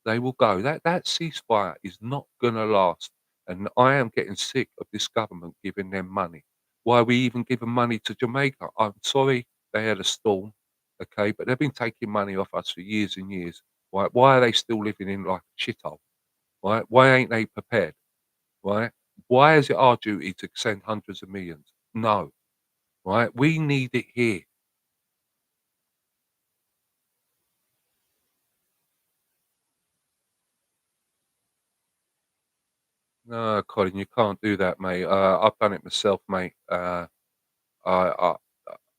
they will go. That ceasefire is not gonna last, and I am getting sick of this government giving them money. Why are we even giving money to Jamaica? I'm sorry they had a storm, okay, but they've been taking money off us for years and years. Why are they still living in like a shithole? Right? Why ain't they prepared? Right? Why is it our duty to send hundreds of millions? No, right? We need it here. No, Colin, you can't do that, mate. I've done it myself, mate. I, I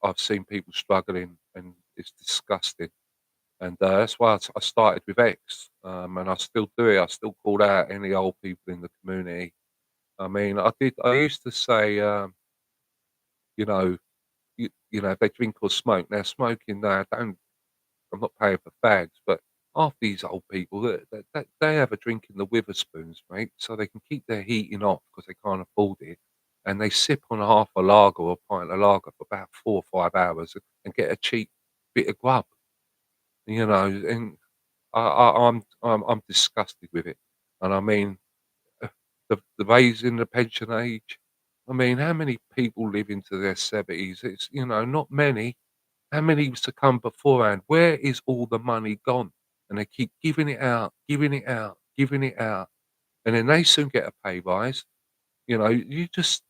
I've seen people struggling, and it's disgusting. And that's why I started with X, and I still do it. I still call out any old people in the community. I mean, I did. I used to say, you know, you know, if they drink or smoke. Now, smoking, no, I don't. I'm not paying for fags, but half these old people, they have a drink in the Witherspoons, mate, so they can keep their heating off because they can't afford it, and they sip on a half a lager or a pint of lager for about 4 or 5 hours and get a cheap bit of grub, you know, and I'm disgusted with it, and I mean, the raising the pension age, I mean, how many people live into their 70s? It's, you know, not many. How many was to come beforehand? Where is all the money gone? And they keep giving it out, giving it out, giving it out, and then they soon get a pay rise. You know, you just,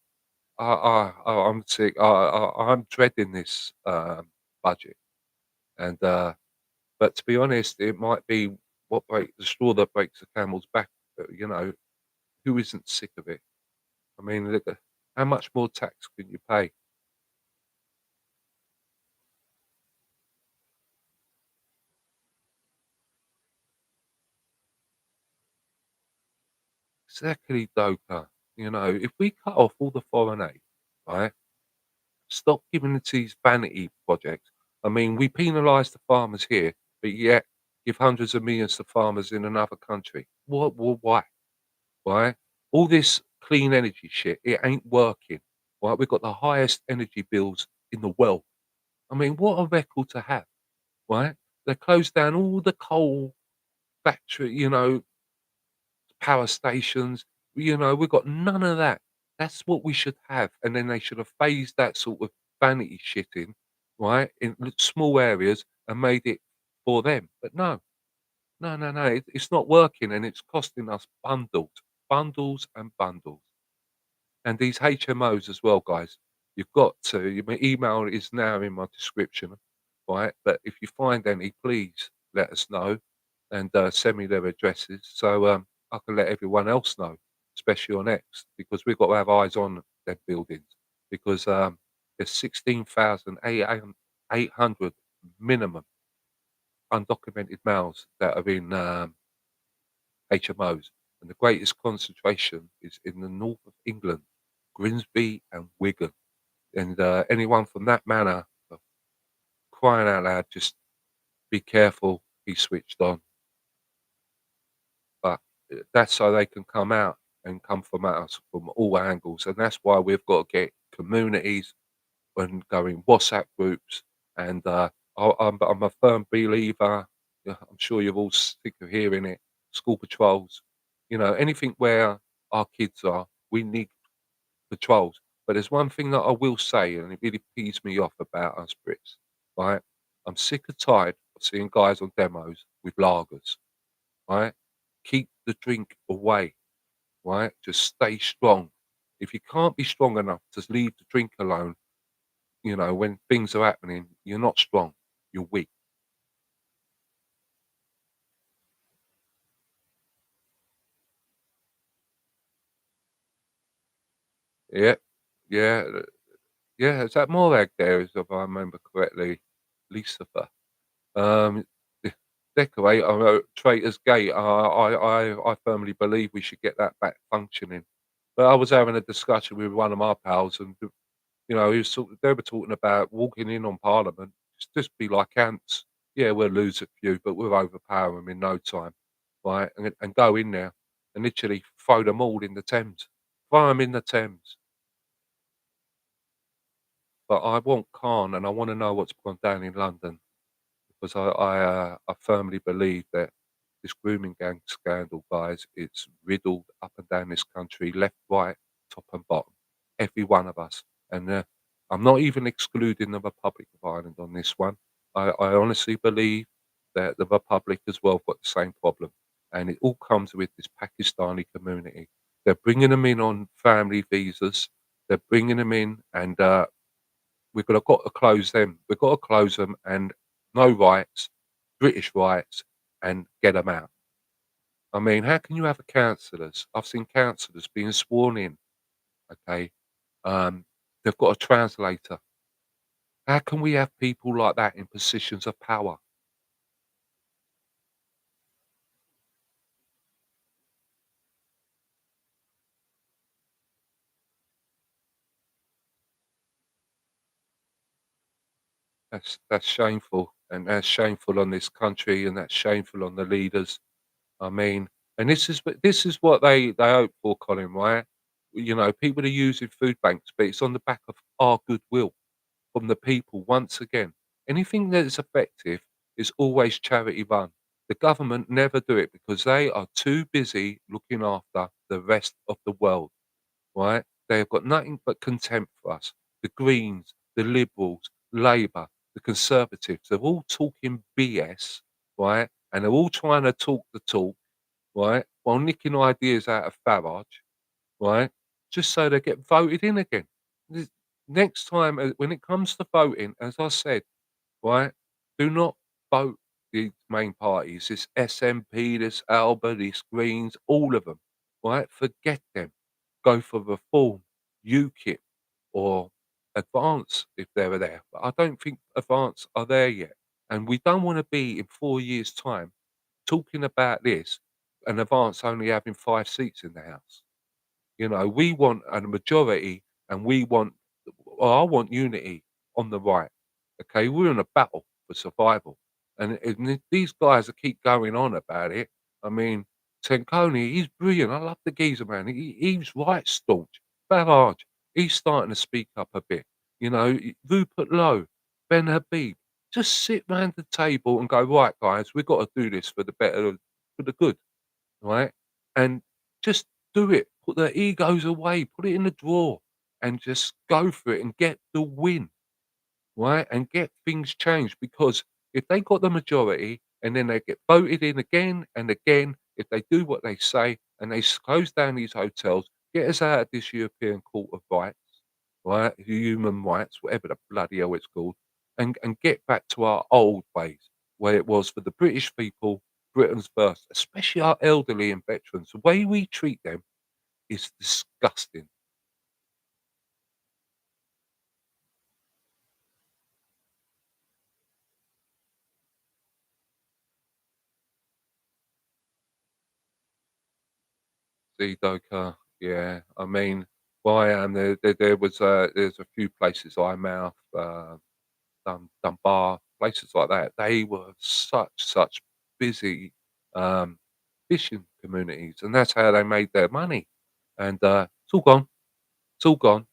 I'm sick. I'm dreading this budget, and but to be honest, it might be what breaks the straw that breaks the camel's back. You know, who isn't sick of it? I mean, look, how much more tax can you pay? Exactly, Doka. You know, if we cut off all the foreign aid, right? Stop giving it to these vanity projects. I mean, we penalise the farmers here, but yet give hundreds of millions to farmers in another country. Why? Right? All this clean energy shit, it ain't working. Right? We've got the highest energy bills in the world. I mean, what a record to have, right? They closed down all the coal factory, power stations. We've got none of that. That's what we should have. And then they should have phased that sort of vanity shit in, right, in small areas and made it for them. But no, no, no, no. It's not working and it's costing us bundles and bundles. And these HMOs as well, guys, you've got to my email is now in my description, right? But if you find any, please let us know and, send me their addresses so, I can let everyone else know, especially on X, because we've got to have eyes on their buildings because, there's 16,800 minimum undocumented males that are in, HMOs, and the greatest concentration is in the north of England, Grimsby and Wigan. And anyone from that manor, crying out loud, just be careful, be switched on. But that's so they can come out and come from at us from all angles, and that's why we've got to get communities and go in WhatsApp groups. And I'm a firm believer. Yeah, I'm sure you're all sick of hearing it. School patrols, anything where our kids are, we need patrols. But there's one thing that I will say, and it really pees me off about us Brits, right? I'm sick and tired of seeing guys on demos with lagers, right? Keep the drink away, right? Just stay strong. If you can't be strong enough to leave the drink alone, when things are happening, you're not strong, you're weak. Yeah, yeah, yeah. Is that Morag there? Is if I remember correctly, Lucifer. Um, the decorate Traitor's Gate. I firmly believe we should get that back functioning. But I was having a discussion with one of my pals, and they were talking about walking in on Parliament, just be like ants. Yeah, we'll lose a few, but we'll overpower them in no time, right? And go in there and literally throw them all in the Thames, throw them in the Thames. But I want calm, and I want to know what's gone down in London. Because I firmly believe that this grooming gang scandal, guys, it's riddled up and down this country, left, right, top and bottom, every one of us. And I'm not even excluding the Republic of Ireland on this one. I honestly believe that the Republic as well got the same problem, and it all comes with this Pakistani community. They're bringing them in on family visas. They're bringing them in, and got to close them. We've got to close them and no rights, British rights, and get them out. I mean, how can you have a councillors? I've seen councillors being sworn in, okay? They've got a translator. How can we have people like that in positions of power? That's shameful, and that's shameful on this country, and that's shameful on the leaders. I mean, and this is what they hope for, Colin, right? People are using food banks, but it's on the back of our goodwill from the people once again. Anything that is effective is always charity run. The government never do it because they are too busy looking after the rest of the world, right? They have got nothing but contempt for us. The Greens, the Liberals, Labour, the Conservatives, they're all talking BS, right? And they're all trying to talk the talk, right? While nicking ideas out of Farage, right? Just so they get voted in again. Th- Next time, when it comes to voting, as I said, right, do not vote the main parties. This SNP, this Alba, these Greens, all of them, right? Forget them. Go for Reform, UKIP, or Advance if they're there. But I don't think Advance are there yet. And we don't want to be in 4 years' time talking about this and Advance only having 5 seats in the House. We want a majority and we want, well, I want unity on the right. Okay, we're in a battle for survival, and these guys that keep going on about it. I mean, Tenconi, he's brilliant. I love the geezer, man. He's right staunch. Farage, he's starting to speak up a bit. Rupert Lowe, Ben Habib, just sit round the table and go, right, guys, we've got to do this for the better, for the good, right? And just do it. Put their egos away. Put it in the drawer, and just go for it and get the win, right? And get things changed, because if they got the majority and then they get voted in again and again, if they do what they say and they close down these hotels, get us out of this European Court of Rights, right? Human rights, whatever the bloody hell it's called, and get back to our old ways where it was for the British people, Britain's first, especially our elderly and veterans. The way we treat them is disgusting. Doka, yeah. I mean, where I am, there's a few places IMouth, Dunbar, places like that. They were such busy, um, fishing communities, and that's how they made their money. And, it's all gone. It's all gone,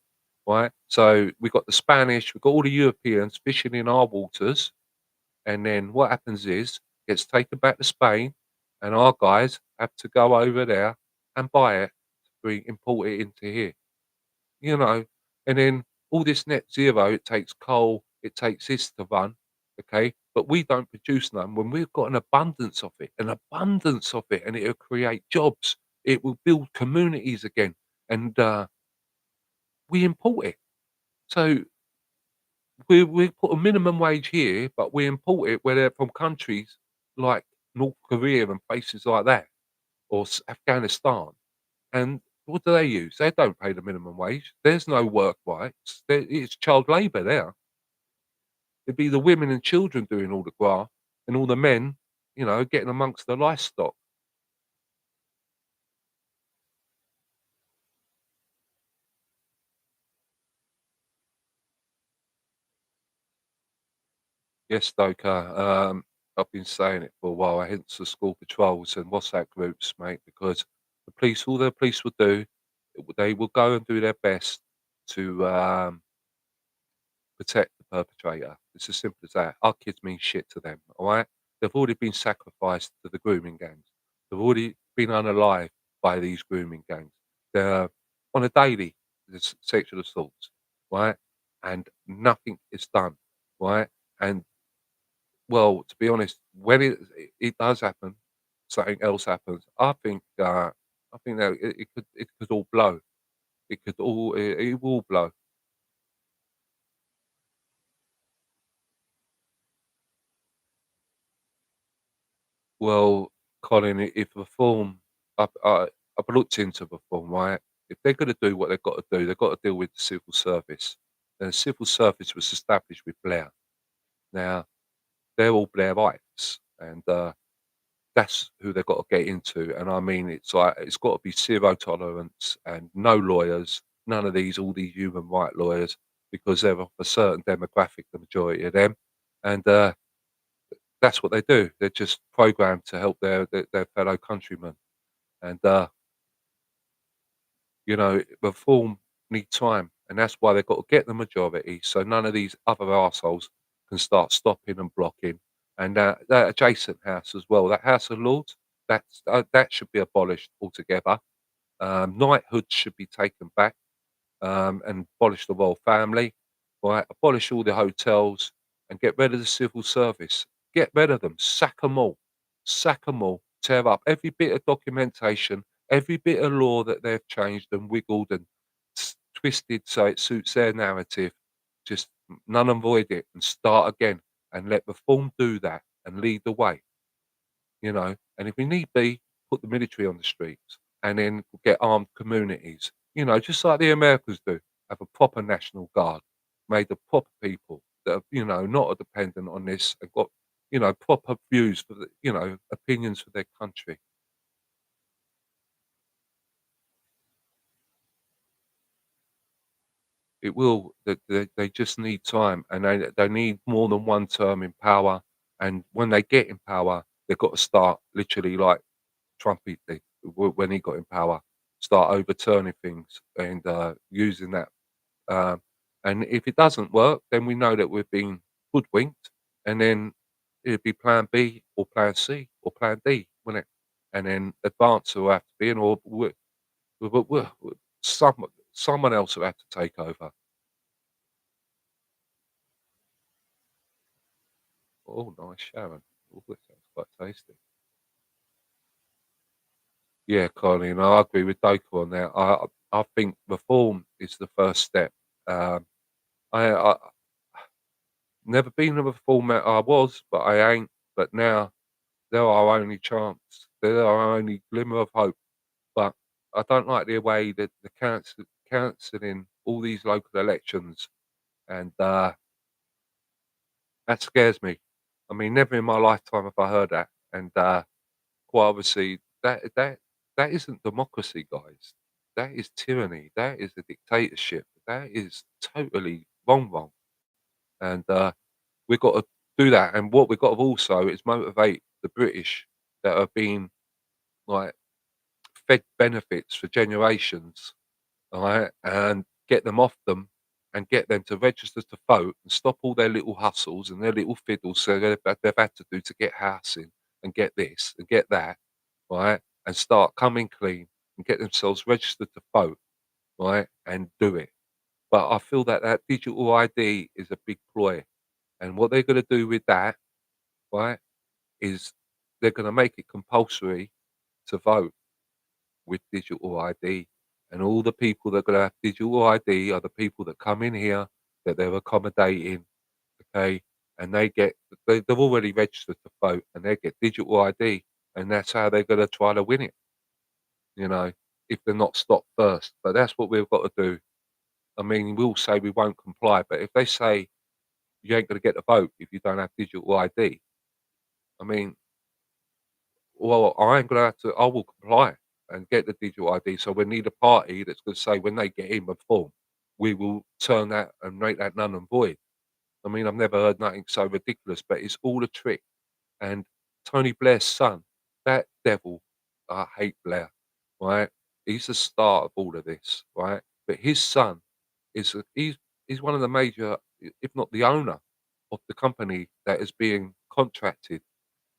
right? So, we got the Spanish, we got all the Europeans fishing in our waters, and then what happens is, gets taken back to Spain, and our guys have to go over there and buy it to import it into here, you know? And then all this net zero, it takes coal, it takes this to run, okay? But we don't produce none when we've got an abundance of it, and it'll create jobs. It will build communities again, and we import it. So we put a minimum wage here, but we import it where they're from countries like North Korea and places like that, or Afghanistan. And what do they use? They don't pay the minimum wage. There's no work rights. It's child labour there. It'd be the women and children doing all the graft, and all the men, getting amongst the livestock. Yes, Stoker. I've been saying it for a while. Hence the school patrols and WhatsApp groups, mate. Because all the police will do, they will go and do their best to protect the perpetrator. It's as simple as that. Our kids mean shit to them, all right? They've already been sacrificed to the grooming gangs. They've already been unalived by these grooming gangs. They're on a daily, there's sexual assaults, right? And nothing is done, right? And well, to be honest, when it does happen, something else happens. I think that it could all blow. It will blow. Well, Colin, if reform, I've looked into reform, right? If they're going to do what they've got to do, they've got to deal with the civil service. And the civil service was established with Blair. Now they're all Blairites, and that's who they've got to get into. And I mean, it's got to be zero tolerance and no lawyers, none of all these human right lawyers, because they're of a certain demographic, the majority of them, and that's what they do. They're just programmed to help their fellow countrymen. And reform need time, and that's why they've got to get the majority, so none of these other arseholes can start stopping and blocking. And that adjacent house as well, that House of Lords, that should be abolished altogether. Knighthood should be taken back, and abolish the royal family, right? Abolish all the hotels and get rid of the civil service. Get rid of them. Sack them all. Tear up every bit of documentation, every bit of law that they've changed and wiggled and twisted so it suits their narrative. Just none and void it and start again, and let reform do that and lead the way. And if we need be, put the military on the streets, and then get armed communities, just like the Americans do. Have a proper national guard made of proper people that are, not are dependent on this, and got, proper views for opinions for their country. It will. They just need time, and they need more than one term in power. And when they get in power, they've got to start literally like Trump did when he got in power, start overturning things and using that. Um, and if it doesn't work, then we know that we've been hoodwinked, and then it'd be Plan B or Plan C or Plan D, wouldn't it? And then advance will have to be, in, or someone else will have to take over. Oh, nice, Sharon. Oh, that sounds quite tasty. Yeah, Colin, I agree with Doku on that. I think reform is the first step. Um, I never been a reformer. I was, but I ain't. But now they're our only chance. They're our only glimmer of hope. But I don't like the way that the cancelling all these local elections, and that scares me. I mean, never in my lifetime have I heard that. And quite obviously, that isn't democracy, guys. That is tyranny. That is a dictatorship. That is totally wrong. And we've got to do that. And what we've got to also is motivate the British that have been like fed benefits for generations, all right, and get them off them and get them to register to vote and stop all their little hustles and their little fiddles so they've had to do to get housing and get this and get that, right, and start coming clean and get themselves registered to vote, right, and do it. But I feel that that digital ID is a big ploy, and what they're going to do with that, right, is they're going to make it compulsory to vote with digital ID. And all the people that are going to have digital ID are the people that come in here that they're accommodating, okay? And they've already registered to vote and they get digital ID, and that's how they're going to try to win it, you know, if they're not stopped first. But that's what we've got to do. I mean, we'll say we won't comply, but if they say you ain't going to get the vote if you don't have digital ID, I mean, well, I ain't gonna have to. I will comply and get the digital ID. So we need a party that's gonna say when they get in reform, we will turn that and make that null and void. I mean, I've never heard nothing so ridiculous, but it's all a trick. And Tony Blair's son, that devil, I hate Blair, right? He's the start of all of this, right? But his son he's one of the major, if not the owner, of the company that is being contracted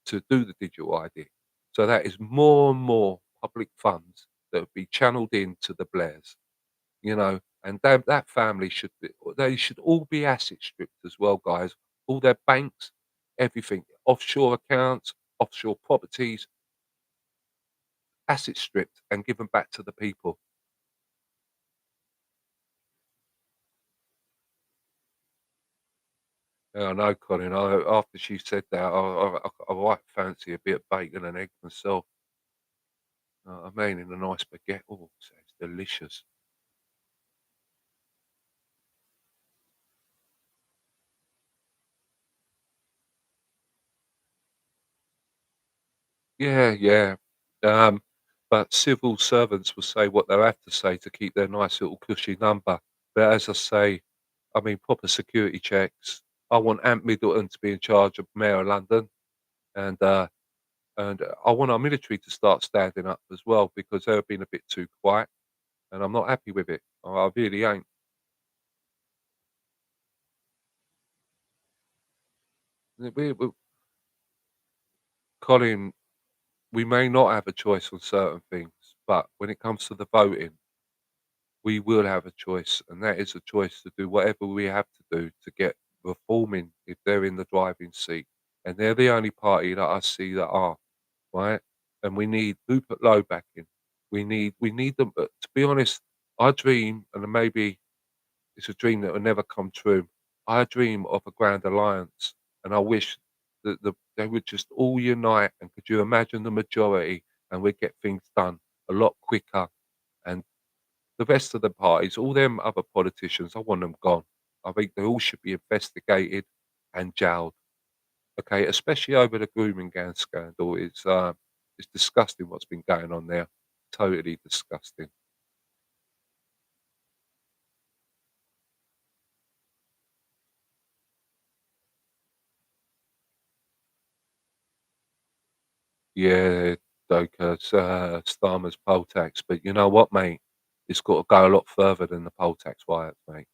to do the digital ID. So that is more and more public funds that would be channeled into the Blairs, you know, and that family should be, they should all be asset stripped as well, guys. All their banks, everything, offshore accounts, offshore properties, asset stripped and given back to the people. Yeah, I know, Colin. After she said that, I might fancy a bit of bacon and egg myself. I mean, in a nice baguette. Oh, sounds delicious. Yeah, yeah. Um, but civil servants will say what they have to say to keep their nice little cushy number. But as I say, I mean, proper security checks. I want Ant Middleton to be in charge of Mayor of London, and I want our military to start standing up as well because they've been a bit too quiet, and I'm not happy with it. I really ain't. We, Colin, we may not have a choice on certain things, but when it comes to the voting, we will have a choice, and that is a choice to do whatever we have to do to get reforming if they're in the driving seat. And they're the only party that I see that are, right? And we need Rupert Lowe back in. We need them. To be honest, I dream, and maybe it's a dream that will never come true. I dream of a grand alliance, and I wish that they would just all unite. And could you imagine the majority, and we'd get things done a lot quicker. And the rest of the parties, all them other politicians, I want them gone. I think they all should be investigated and jailed. Okay, especially over the grooming gown scandal. It's disgusting what's been going on there. Totally disgusting. Yeah, Doka's, Starmer's poll tax, but you know what, mate? It's got to go a lot further than the poll tax riots, mate.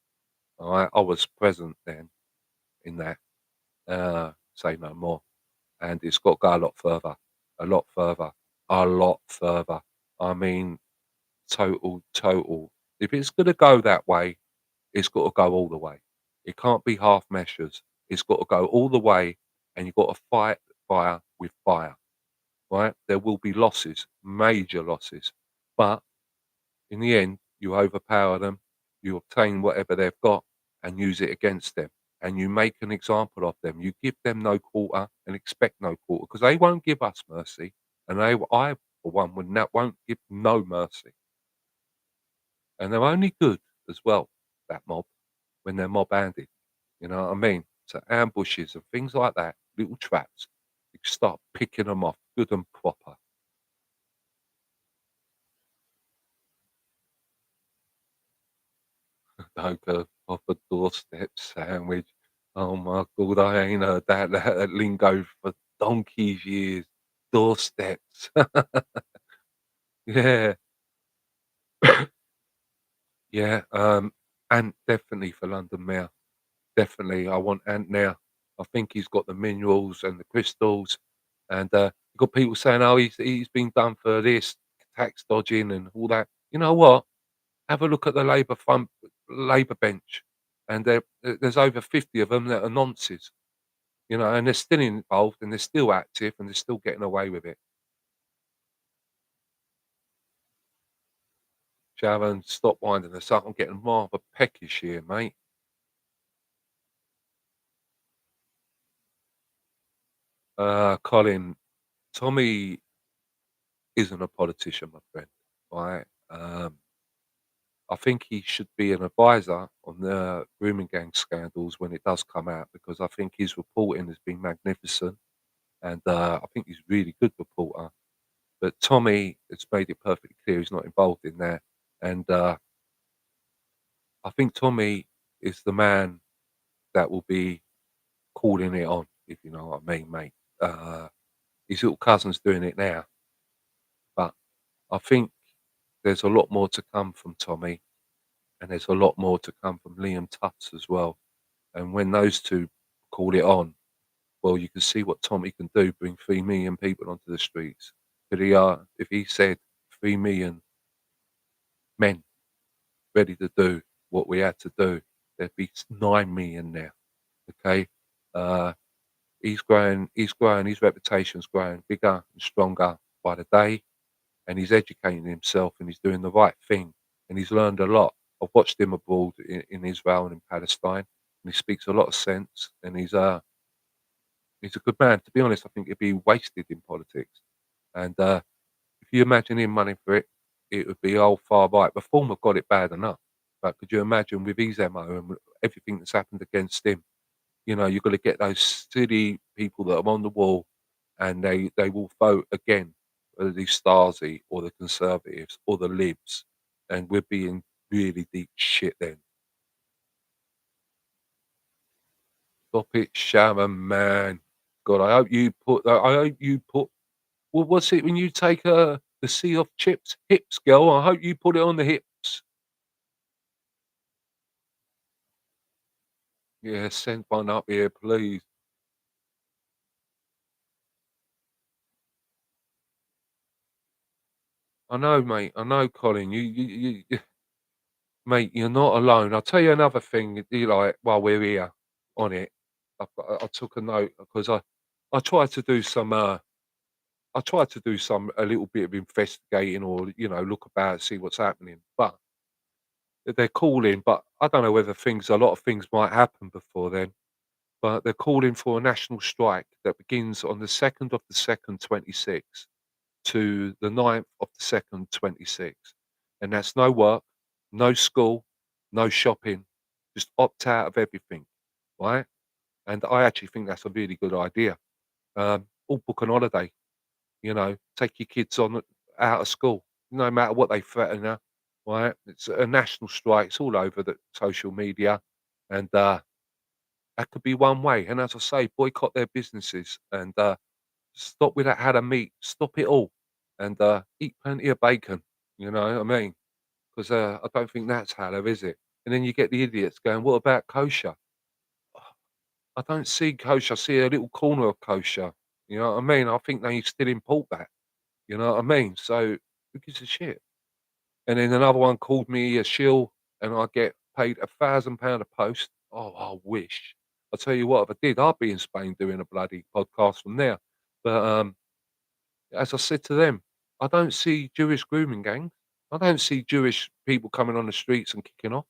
Alright, I was present then in that, say no more, and it's got to go a lot further, a lot further, a lot further. I mean, total. If it's gonna go that way, it's got to go all the way. It can't be half measures. It's got to go all the way, and you've got to fight fire with fire, right? There will be losses, major losses, but in the end, you overpower them, you obtain whatever they've got, and use it against them. And you make an example of them. You give them no quarter and expect no quarter because they won't give us mercy, and I, for one, won't give no mercy. And they're only good as well, that mob, when they're mob-handed, you know what I mean? So ambushes and things like that, little traps, you start picking them off good and proper. Like a proper doorstep sandwich. Oh my god, I ain't heard that lingo for donkey's years. Doorsteps. Yeah. Yeah, and definitely for London Mayor. Definitely, I want Ant now. I think he's got the minerals and the crystals, and, you've got people saying, "Oh, he's been done for this, tax dodging and all that." You know what? Have a look at the Labour bench, and there's over 50 of them that are nonces, you know, and they're still involved, and they're still active, and they're still getting away with it. Sharon, stop winding us up. I'm getting rather peckish here, mate. Colin, Tommy isn't a politician, my friend, right? I think he should be an advisor on the grooming gang scandals when it does come out because I think his reporting has been magnificent, and, I think he's a really good reporter. But Tommy has made it perfectly clear he's not involved in that, and, I think Tommy is the man that will be calling it on, if you know what I mean, mate. His little cousin's doing it now, but I think there's a lot more to come from Tommy, and there's a lot more to come from Liam Tuts as well. And when those 2 call it on, well, you can see what Tommy can do, bring 3,000,000 people onto the streets. But if he said 3,000,000 men ready to do what we had to do, there'd be 9,000,000 now, okay? Uh, he's growing, his reputation's growing bigger and stronger by the day, and he's educating himself, and he's doing the right thing, and he's learned a lot. I've watched him abroad in Israel and in Palestine, and he speaks a lot of sense, and he's a good man. To be honest, I think he'd be wasted in politics, and, if you imagine him running for it, it would be old far right. Reform have got it bad enough, but could you imagine with his MO and with everything that's happened against him, you know, you've got to get those silly people that are on the wall, and they will vote again, whether the Stasi or the Conservatives or the Libs, and we'd be in really deep shit then. Stop it, Shaman, man. God, I hope you put what's it when you take, the C off Chip's hips, girl? I hope you put it on the hips. Yeah, send one up here, please. I know, mate. I know, Colin. Mate, you're not alone. I'll tell you another thing, you like, while we're here on it. I took a note because I tried to do some, I tried to do some a little bit of investigating or, you know, look about, see what's happening. But they're calling, but I don't know whether a lot of things might happen before then. But they're calling for a national strike that begins on the 2nd of the 2nd, 26 to the 9th of the 2nd, 26. And that's no work, no school, no shopping, just opt out of everything, right? And I actually think that's a really good idea. All book an holiday, you know, take your kids on out of school, no matter what they threaten you, right? It's a national strike. It's all over the social media, and that could be one way. And as I say, boycott their businesses, and Stop with that had of meat. Stop it all, and eat plenty of bacon. You know what I mean? 'Cause, I don't think that's halal, is it? And then you get the idiots going, "What about kosher?" I don't see kosher, I see a little corner of kosher. You know what I mean? I think they still import that. You know what I mean? So who gives a shit? And then another one called me a shill, and I get paid £1,000 a post. Oh, I wish. I tell you what, if I did, I'd be in Spain doing a bloody podcast from there. But as I said to them, I don't see Jewish grooming gangs. I don't see Jewish people coming on the streets and kicking off.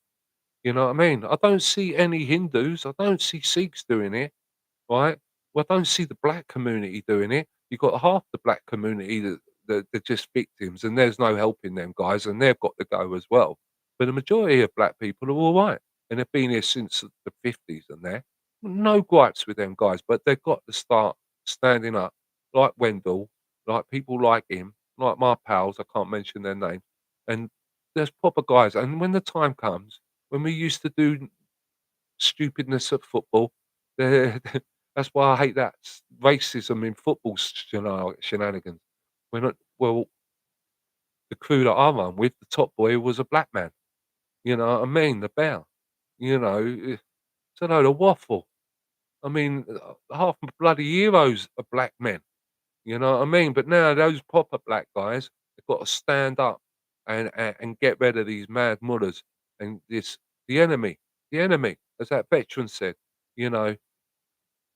You know what I mean? I don't see any Hindus. I don't see Sikhs doing it. Right? Well, I don't see the black community doing it. You've got half the black community that they're just victims, and there's no helping them guys, and they've got to go as well. But the majority of black people are all right, and they've been here since the 50s and there. No gripes with them guys, but they've got to start standing up, like Wendell, like people like him, like my pals. I can't mention their name, and there's proper guys. And when the time comes, when we used to do stupidness at football. They're that's why I hate that racism in football shenanigans. When well, the crew that I run with, the top boy was a black man. You know what I mean? The bear. You know, it's a load of waffle. I mean, half my bloody heroes are black men. You know what I mean? But now those proper black guys have got to stand up and get rid of these mad mullahs and this the enemy, the enemy, as that veteran said. You know,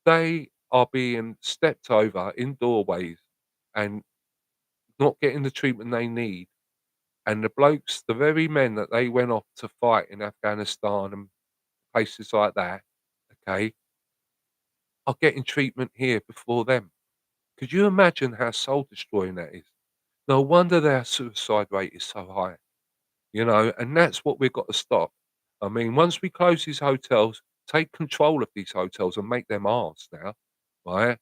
they are being stepped over in doorways and not getting the treatment they need. And the blokes, the very men that they went off to fight in Afghanistan and places like that, okay, are getting treatment here before them. Could you imagine how soul destroying that is? No wonder their suicide rate is so high, you know, and that's what we've got to stop. I mean, once we close these hotels, take control of these hotels and make them ours now, right?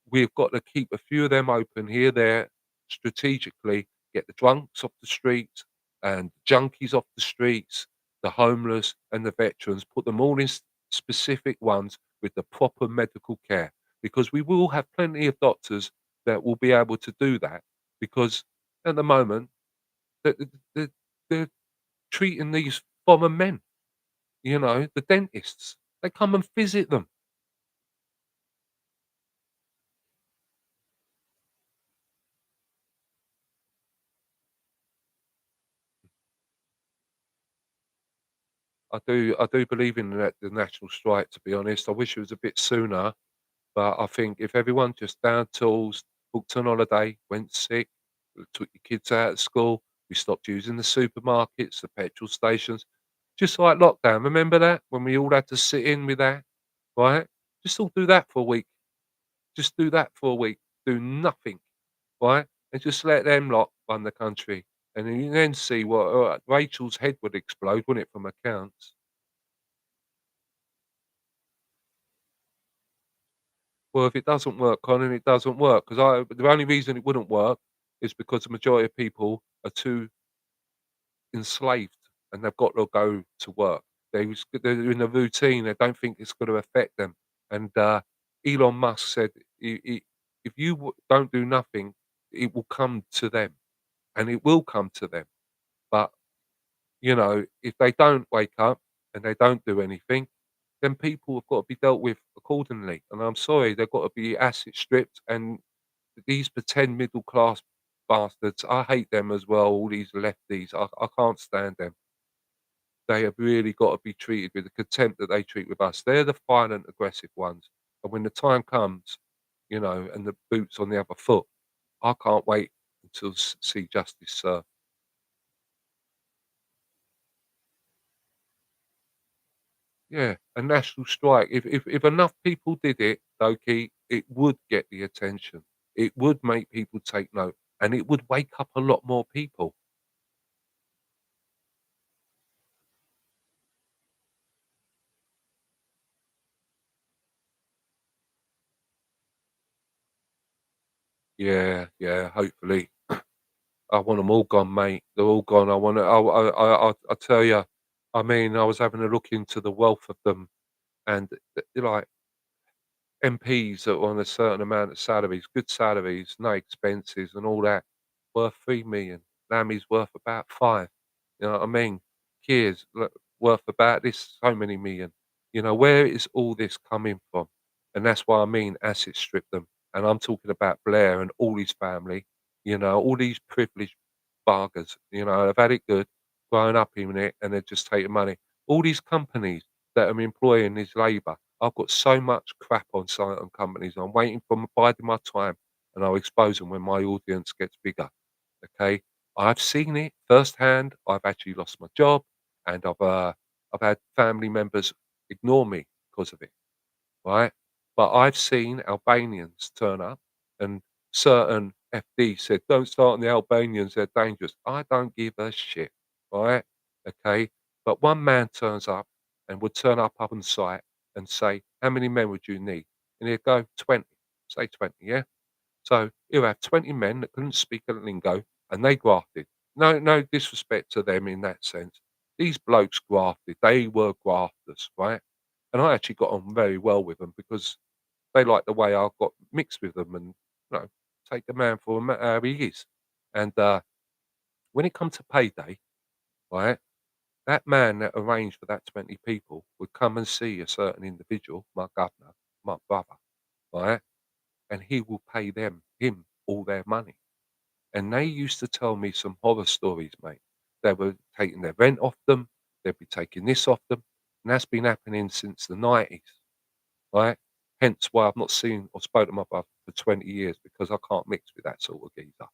We've got to keep a few of them open here, there, strategically, get the drunks off the streets and junkies off the streets, the homeless and the veterans, put them all in specific ones with the proper medical care. Because we will have plenty of doctors that will be able to do that. Because at the moment, they're, they're treating these foreign men, you know, the dentists. They come and visit them. I do believe in the national strike, to be honest. I wish it was a bit sooner, but I think if everyone just down tools, booked an holiday, went sick, took your kids out of school, we stopped using the supermarkets, the petrol stations, just like lockdown. Remember that when we all had to sit in with that, right? Just all do that for a week. Just do that for a week. Do nothing, right? And just let them lot run the country. And then you then see what Rachel's head would explode, wouldn't it, from accounts? Well, if it doesn't work, Colin, it doesn't work. Because the only reason it wouldn't work is because the majority of people are too enslaved and they've got to go to work. They're in a routine. They don't think it's going to affect them. And Elon Musk said, If you don't do nothing, it will come to them, and it will come to them. But you know, if they don't wake up and they don't do anything, then people have got to be dealt with accordingly. And I'm sorry, they've got to be asset stripped. And these pretend middle class bastards, I hate them as well. All these lefties, I can't stand them. They have really got to be treated with the contempt that they treat with us. They're the violent, aggressive ones. And when the time comes, you know, and the boots on the other foot, I can't wait until see justice served. Yeah, a national strike. If enough people did it, Loki, it would get the attention. It would make people take note, and it would wake up a lot more people. Yeah, yeah. Hopefully, I want them all gone, mate. They're all gone. I want to. I tell you, I mean, I was having a look into the wealth of them, and like MPs that were on a certain amount of salaries, good salaries, no expenses and all that, worth 3,000,000. Lammy's worth about 5. You know what I mean? Kiers worth about this so many million. You know, where is all this coming from? And that's why I mean asset strip them. And I'm talking about Blair and all his family, you know, all these privileged bargers, you know, they've had it good, growing up in it, and they're just taking money. All these companies that are employing this labour, I've got so much crap on certain companies. I'm waiting for biding my time, and I'll expose them when my audience gets bigger. Okay, I've seen it firsthand. I've actually lost my job, and I've had family members ignore me because of it, right? But I've seen Albanians turn up, and certain FD said, "Don't start on the Albanians; they're dangerous." I don't give a shit, right? Okay, but one man turns up and would turn up on site and say, "How many men would you need?" And he'd go, 20. Say 20, yeah. So he'll have 20 men that couldn't speak a lingo, and they grafted. No disrespect to them in that sense. These blokes grafted. They were grafters, right? And I actually got on very well with them because they liked the way I got mixed with them and, you know, take a man for how he is. And when it come to payday, right, that man that arranged for that 20 people would come and see a certain individual, my governor, my brother, right, and he will pay him all their money. And they used to tell me some horror stories, mate. They were taking their rent off them, they'd be taking this off them, and that's been happening since the 90s, right? Hence why I've not seen or spoken to my brother for 20 years because I can't mix with that sort of geezer.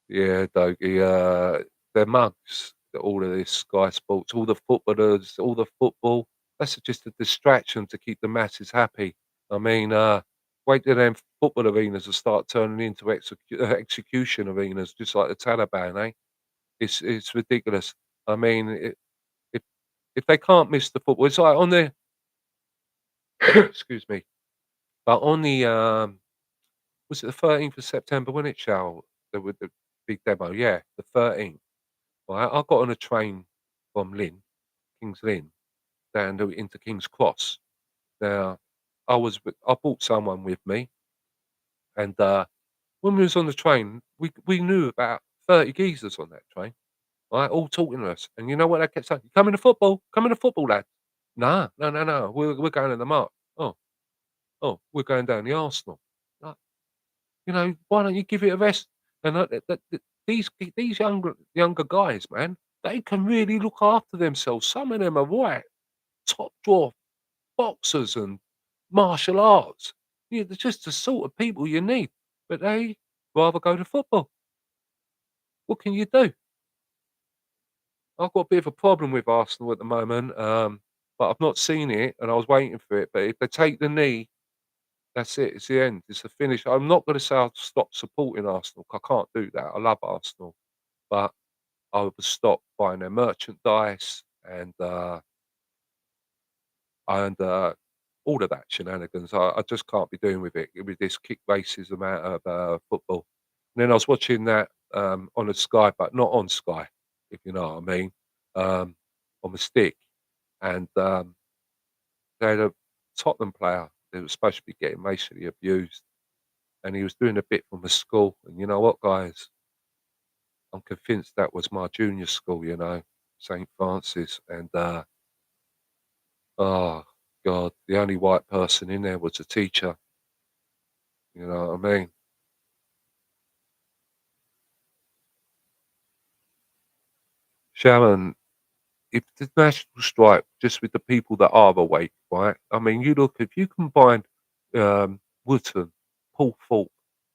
Yeah, Dougie, their mugs, all of this Sky Sports, all the footballers, all the football, that's just a distraction to keep the masses happy. I mean, wait till them football arenas will start turning into execution arenas just like the Taliban, eh? It's ridiculous. I mean, if if they can't miss the football, it's like on the excuse me, but on the, was it the 13th of September, when it shall the big demo? Yeah, the 13th. Right, I got on a train from King's Lynn, down to into King's Cross. Now, I brought someone with me, and, when we was on the train, we knew about 30 geezers on that train, right, all talking to us, and you know what they kept saying? "You coming to football? Coming to football, lad?" "Nah, no, no, no, we're going to the Mark." "Oh, oh, we're going down the Arsenal." Like, you know, why don't you give it a rest? And, these younger guys, man, they can really look after themselves. Some of them are right top drawer boxers and martial arts. Yeah, they're just the sort of people you need, but they rather go to football. What can you do? I've got a bit of a problem with Arsenal at the moment, but I've not seen it, and I was waiting for it. But if they take the knee, that's it. It's the end. It's the finish. I'm not going to say I'll stop supporting Arsenal. I can't do that. I love Arsenal, but I would stop buying their merchandise and all of that shenanigans. I just can't be doing with it, with this kick racism out of, football. And then I was watching that, on a Sky, but not on Sky, if you know what I mean, on the stick, and, they had a Tottenham player that was supposed to be getting racially abused, and he was doing a bit from a school, and you know what, guys? I'm convinced that was my junior school, you know, St. Francis, and, oh god, the only white person in there was a teacher. You know what I mean? Sharon, if the national strike just with the people that are awake, right? I mean, you look if you combine Wootton, Paul Thorpe,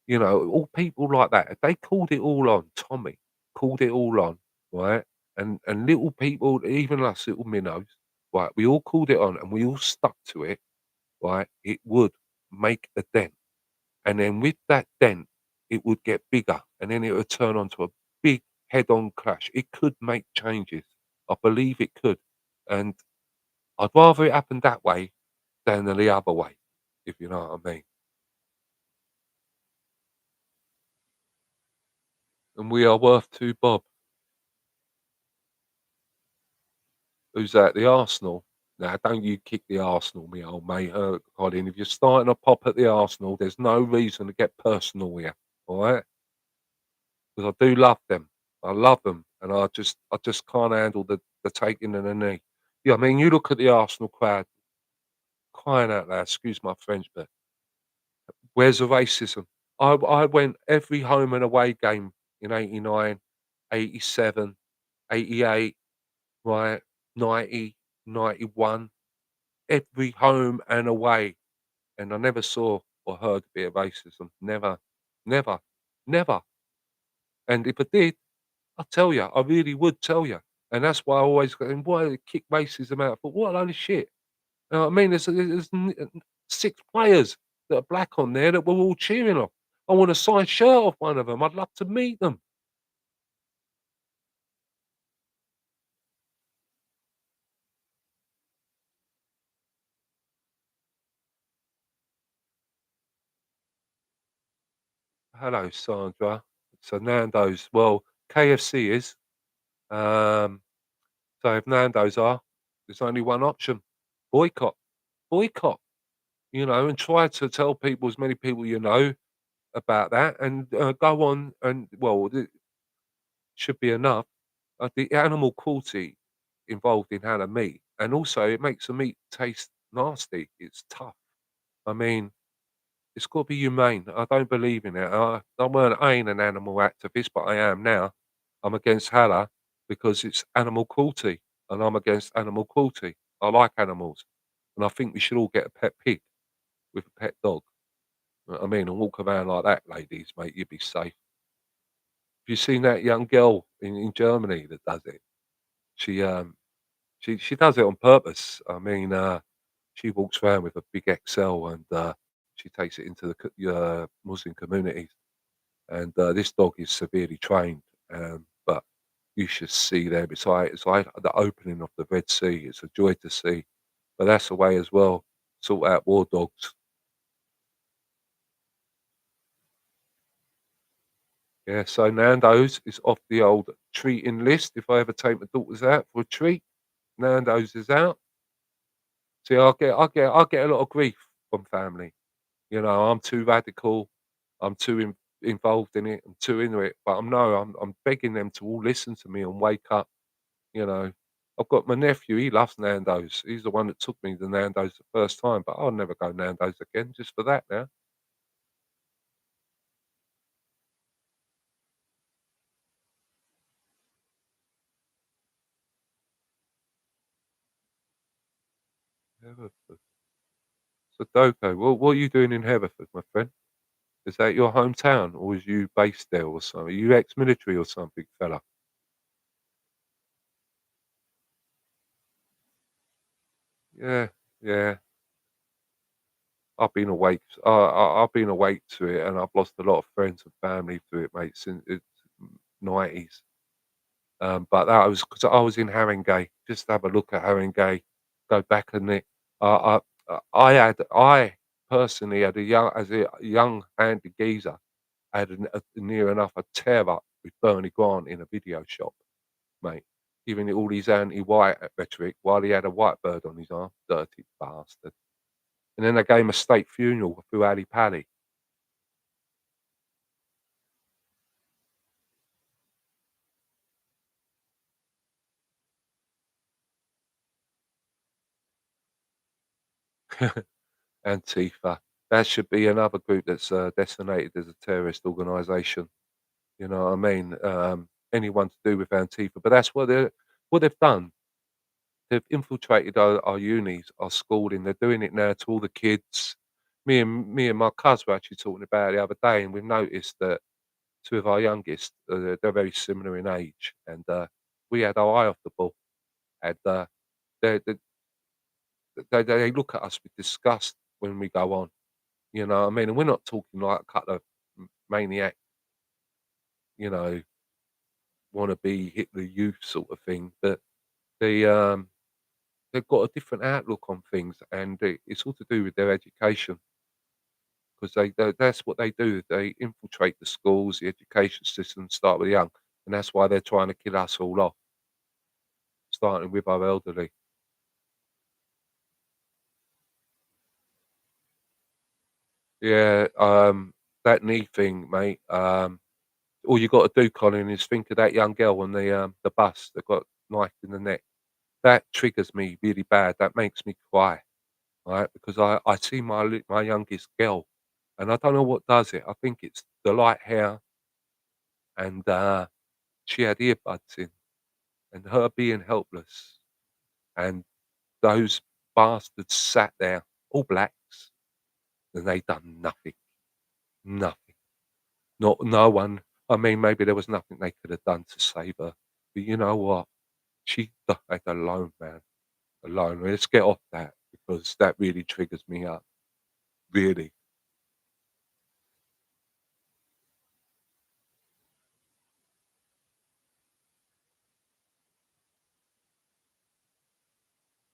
you know, all people like that, if they called it all on, Tommy called it all on, right? And little people, even us little minnows, right? We all called it on and we all stuck to it, right? It would make a dent. And then with that dent, it would get bigger, and then it would turn onto a big head-on clash. It could make changes. I believe it could, and I'd rather it happen that way than the other way, if you know what I mean. and we are worth 2 bob. Who's that? The Arsenal? Now, don't you kick the Arsenal, me old mate, Colin. If you're starting a pop at the Arsenal, there's no reason to get personal here, all right? Because I do love them. I love them, and I just can't handle the taking and the knee. Yeah, I mean, you look at the Arsenal crowd crying out loud, excuse my French, but where's the racism? I went every home and away game in '89, '87, '88, right, 90, 91, every home and away, and I never saw or heard a bit of racism. Never, never, never. And if I did, I'll tell you, I really would tell you. And that's why I always go, and why they kick racism out? But what a load of shit. You know what I mean? There's 6 players that are black on there that we're all cheering on. I want a signed shirt off one of them. I'd love to meet them. Hello, Sandra. So Nando's, well, KFC is. Um, so if Nando's are, there's only one option: boycott, boycott. You know, and try to tell people, as many people you know, about that, and go on and well, it should be enough. The animal cruelty involved in how to meat, and also it makes the meat taste nasty. It's tough. I mean, it's got to be humane. I don't believe in it. I ain't an animal activist, but I am now. I'm against Halla because it's animal cruelty, and I'm against animal cruelty. I like animals, and I think we should all get a pet pig with a pet dog. You know what I mean, and walk around like that, ladies, mate. You'd be safe. Have you seen that young girl in Germany that does it? She she does it on purpose. I mean, she walks around with a big XL and she takes it into the Muslim communities. And this dog is severely trained, but you should see them. It's like the opening of the Red Sea. It's a joy to see. But that's the way as well. Sort out war dogs. Yeah. So Nando's is off the old treating list. If I ever take my daughters out for a treat, Nando's is out. See, I get a lot of grief from family. You know, I'm too radical. I'm too involved in it. I'm too into it. But I'm no, I'm begging them to all listen to me and wake up. You know, I've got my nephew. He loves Nando's. He's the one that took me to Nando's the first time. But I'll never go Nando's again just for that. Now, Hereford. Sudoku. Well, what are you doing in Hereford, my friend? Is that your hometown, or is you based there or something? Are you ex-military or something, fella? Yeah, yeah. I've been awake to it, and I've lost a lot of friends and family to it, mate, since it's 90s. But that was because I was in Haringey. Just have a look at Haringey, go back and it. I personally had as a young handy geezer, had near enough a tear up with Bernie Grant in a video shop, mate, giving it all his anti-white rhetoric while he had a white bird on his arm, dirty bastard. And then they gave him a state funeral through Ali Pally. Antifa. That should be another group that's designated as a terrorist organisation. You know what I mean? Anyone to do with Antifa, but that's what they've done. They've infiltrated our unis, our schooling. They're doing it now to all the kids. Me and my cousin were actually talking about it the other day, and we've noticed that two of our youngest, they're very similar in age, and we had our eye off the ball. And they, they they look at us with disgust when we go on. You know what I mean? And we're not talking like a couple of maniac, you know, wanna be Hitler Youth sort of thing, but they, they've got a different outlook on things, and it's all to do with their education. because that's what they do. They infiltrate the schools, the education system, start with the young, and that's why they're trying to kill us all off, starting with our elderly. Yeah, that knee thing, mate. All you got to do, Colin, is think of that young girl on the bus that got knifed in the neck. That triggers me really bad. That makes me cry, right? Because I see my youngest girl, and I don't know what does it. I think it's the light hair, and she had earbuds in, and her being helpless, and those bastards sat there, all blacks, and they done nothing, nothing. Not no one. I mean, maybe there was nothing they could have done to save her, but you know what? She died alone, man, alone. Let's get off that because that really triggers me up, really.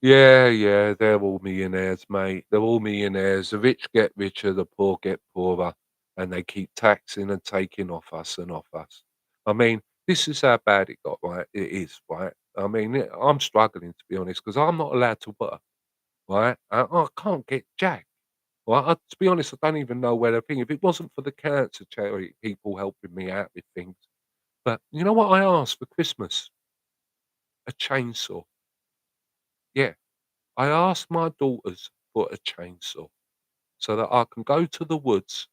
Yeah, yeah, they're all millionaires, mate. They're all millionaires. The rich get richer, the poor get poorer, and they keep taxing and taking off us and off us. I mean, this is how bad it got, right? It is, right? I mean, I'm struggling to be honest because I'm not allowed to work, right? I can't get jack. Well, to be honest, I don't even know where the thing. If it wasn't for the cancer charity people helping me out with things, but you know what I asked for Christmas? A chainsaw. Yeah, I asked my daughters for a chainsaw so that I can go to the woods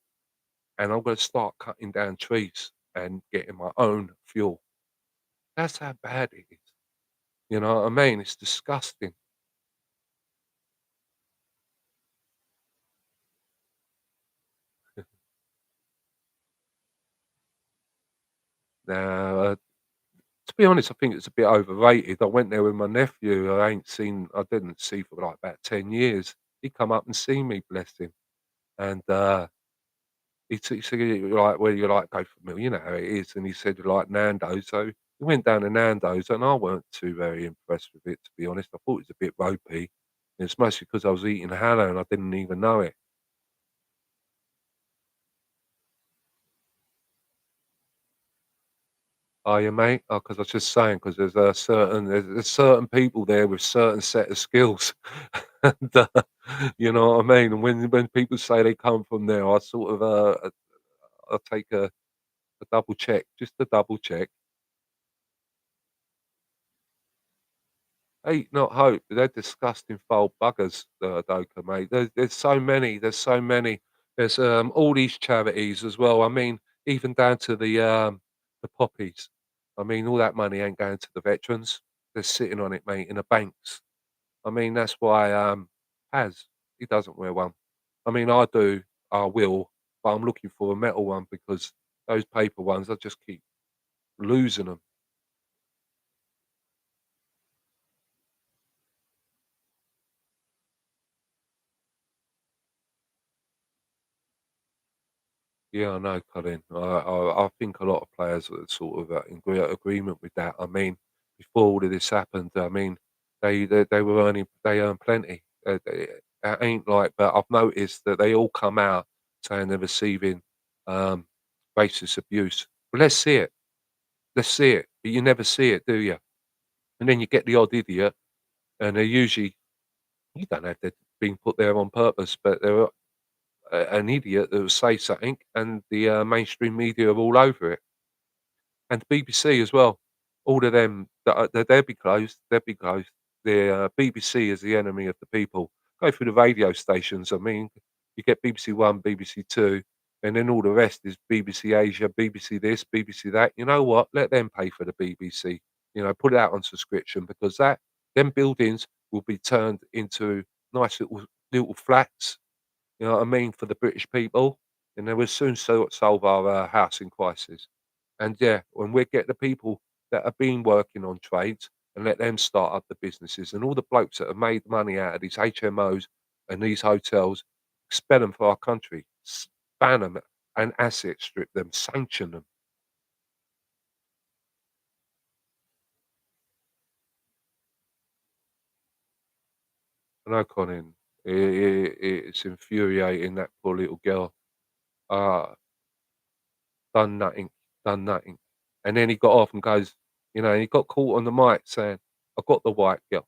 and I'm going to start cutting down trees and getting my own fuel. That's how bad it is. You know what I mean? It's disgusting. Now, to be honest, I think it's a bit overrated. I went there with my nephew. I didn't see for like about 10 years. He come up and see me, bless him. And he said, like, "Where you like go for a meal?" You know how it is, and he said, "You like Nando's?" So we went down to Nando's, and I weren't too very impressed with it, to be honest. I thought it was a bit ropey. It's mostly because I was eating hallow and I didn't even know it. Are you, mate? Oh, because I was just saying, because there's certain people there with certain set of skills, and, you know what I mean? And when people say they come from there, I sort of, I take a double check, just a double check. Eat not hope. They're disgusting foul buggers, Doka, mate. There's so many. There's so many. There's all these charities as well. I mean, even down to the poppies. I mean, all that money ain't going to the veterans. They're sitting on it, mate, in the banks. I mean, that's why Has he doesn't wear one. I mean, I do. I will, but I'm looking for a metal one because those paper ones, I just keep losing them. Yeah, I know, Colin. I think a lot of players are sort of in agreement with that. I mean, before all of this happened, I mean, they were they earn plenty. It ain't like, but I've noticed that they all come out saying they're receiving um, racist abuse. Well, let's see it. Let's see it. But you never see it, do you? And then you get the odd idiot, and they're usually you don't know if they're being put there on purpose, but they're an idiot that will say something, and the mainstream media are all over it. And the BBC as well. All of them, they'll be closed. They'll be closed. The BBC is the enemy of the people. Go through the radio stations. I mean, you get BBC One, BBC Two, and then all the rest is BBC Asia, BBC this, BBC that. You know what? Let them pay for the BBC. You know, put it out on subscription because that them buildings will be turned into nice little flats, you know what I mean, for the British people, and they will soon solve our housing crisis. And yeah, when we get the people that have been working on trades and let them start up the businesses, and all the blokes that have made money out of these HMOs and these hotels, expel them for our country, ban them and asset strip them, sanction them. I know, Colin, it's infuriating that poor little girl. uh, done nothing, done nothing. And then he got off and goes, he got caught on the mic saying, "I got the white girl."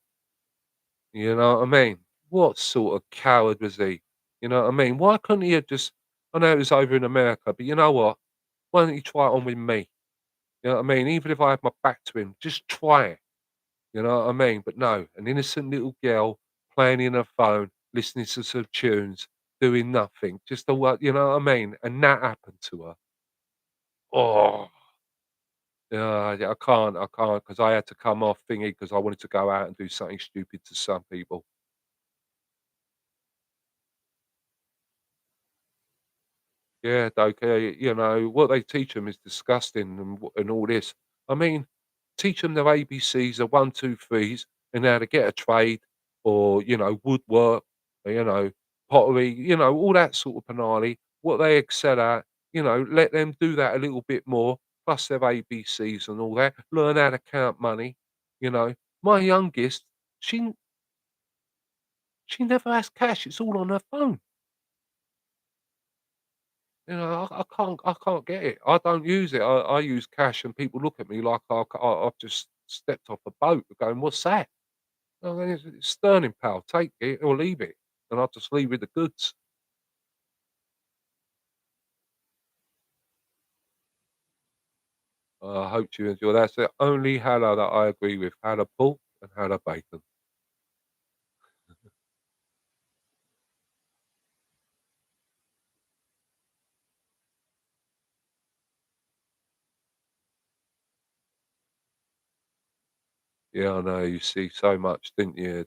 You know what I mean? What sort of coward was he? You know what I mean? Why couldn't he have just I know it was over in America, but you know what? Why don't you try it on with me? You know what I mean? Even if I had my back to him, just try it. You know what I mean? But no, an innocent little girl playing in her phone, listening to some tunes, doing nothing, just a what you know what I mean? And that happened to her. Oh, yeah, I can't, because I had to come off thingy because I wanted to go out and do something stupid to some people. Yeah, okay, what they teach them is disgusting and all this. I mean, teach them their ABCs, their 1, 2, 3s, and how to get a trade or, woodwork, or, pottery, all that sort of panali, what they excel at, let them do that a little bit more, plus their ABCs and all that. Learn how to count money, you know. My youngest, she she never has cash, it's all on her phone. I can't get it. I don't use it. I use cash, and people look at me like I've just stepped off a boat, going, "What's that?" I mean, it's sterling, pal. Take it or leave it, and I'll just leave with the goods. I hope you enjoy. That's the only halal that I agree with: halal pork and halal bacon. Yeah, I know. You see so much, didn't you?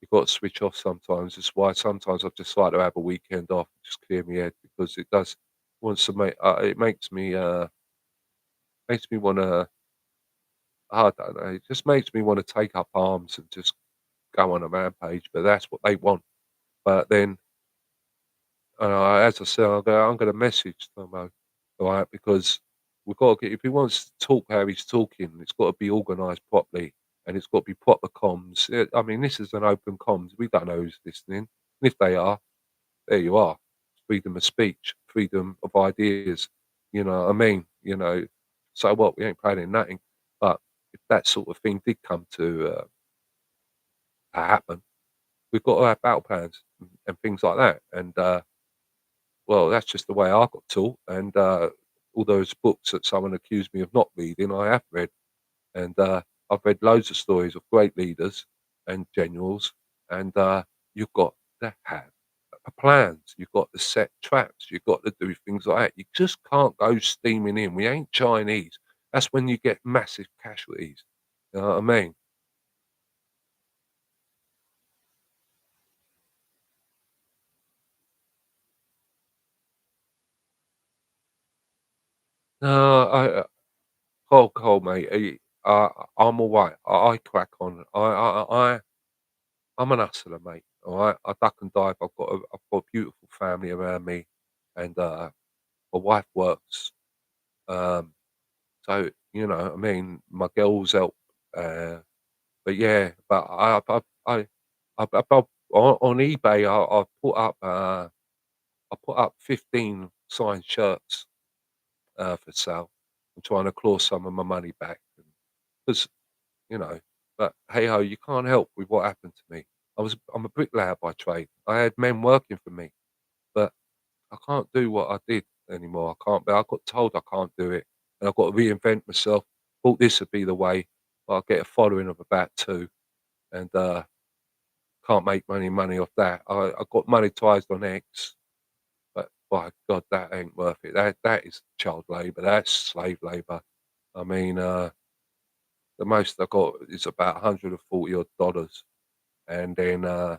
You've got to switch off sometimes. That's why sometimes I just like to have a weekend off, just clear my head because it does. Wants to make it makes me want to. I don't know. It just makes me want to take up arms and just go on a rampage. But that's what they want. But then, as I said, I'm going to message Tomo, all right? Because we've got to get if he wants to talk how he's talking, it's got to be organised properly, and it's got to be proper comms. I mean, this is an open comms. We don't know who's listening, and if they are, there you are. Freedom of speech, freedom of ideas. You know what I mean? So what? We ain't planning nothing. But if that sort of thing did come to happen, we've got to have battle plans and things like that. And well, that's just the way I got taught. And all those books that someone accused me of not reading, I have read. And I've read loads of stories of great leaders and generals. And you've got to have plans. You've got to set traps. You've got to do things like that. You just can't go steaming in. We ain't Chinese. That's when you get massive casualties. You know what I mean? No, cold, mate. I'm all right. I crack on. I'm an hustler, mate. All right. I duck and dive. I've got a beautiful family around me, and my wife works. Um, so what I mean, my girls help. Uh, but yeah, but I on eBay. I put up 15 signed shirts for sale. I'm trying to claw some of my money back because you know. But hey ho, you can't help with what happened to me. I'm a bricklayer by trade. I had men working for me, but I can't do what I did anymore. I can't. But I got told I can't do it, and I've got to reinvent myself. Thought this would be the way, but I get a following of about two, and can't make money off that. I got monetized on X, but by God, that ain't worth it. That is child labour. That's slave labour. I mean, the most I got is about 140 odd dollars, and then I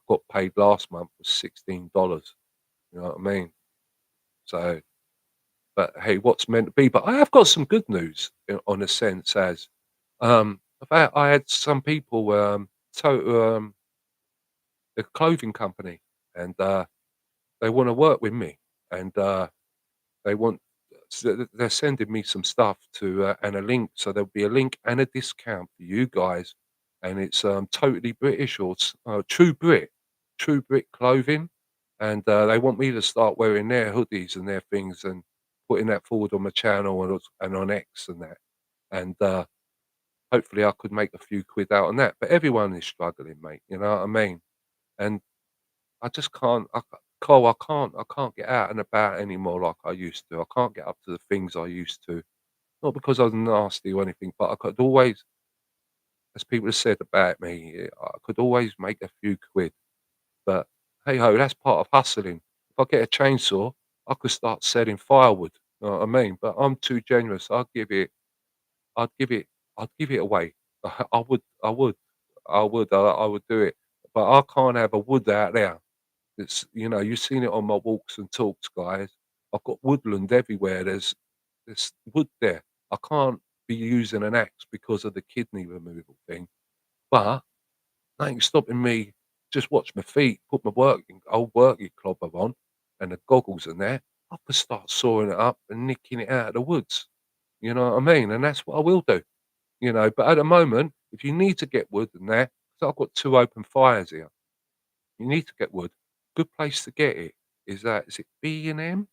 got paid last month was $16. You know what I mean? So, but hey, what's meant to be? But I have got some good news on a sense as I had some people a clothing company, and they want to work with me, and they want they're sending me some stuff to and a link, so there'll be a link and a discount for you guys, and it's totally British or True Brit clothing. and, they want me to start wearing their hoodies and their things and putting that forward on my channel and on X and that, and, hopefully I could make a few quid out on that, but everyone is struggling, mate, you know what I mean? And I just can't Cole, I can't get out and about anymore like I used to. I can't get up to the things I used to. Not because I was nasty or anything, but I could always, as people have said about me, I could always make a few quid. But hey ho, that's part of hustling. If I get a chainsaw, I could start selling firewood. You know what I mean? But I'm too generous. I'd give it, I'd give it away. I would do it. But I can't have a wood out there. It's, you've seen it on my walks and talks, guys. I've got woodland everywhere. There's wood there. I can't be using an axe because of the kidney removal thing. But nothing stopping me. Just watch my feet, put my old working clobber on and the goggles and that. I could start sawing it up and nicking it out of the woods. You know what I mean? And that's what I will do. But at the moment, if you need to get wood and that, so I've got two open fires here. You need to get wood. Good place to get it is it B&M?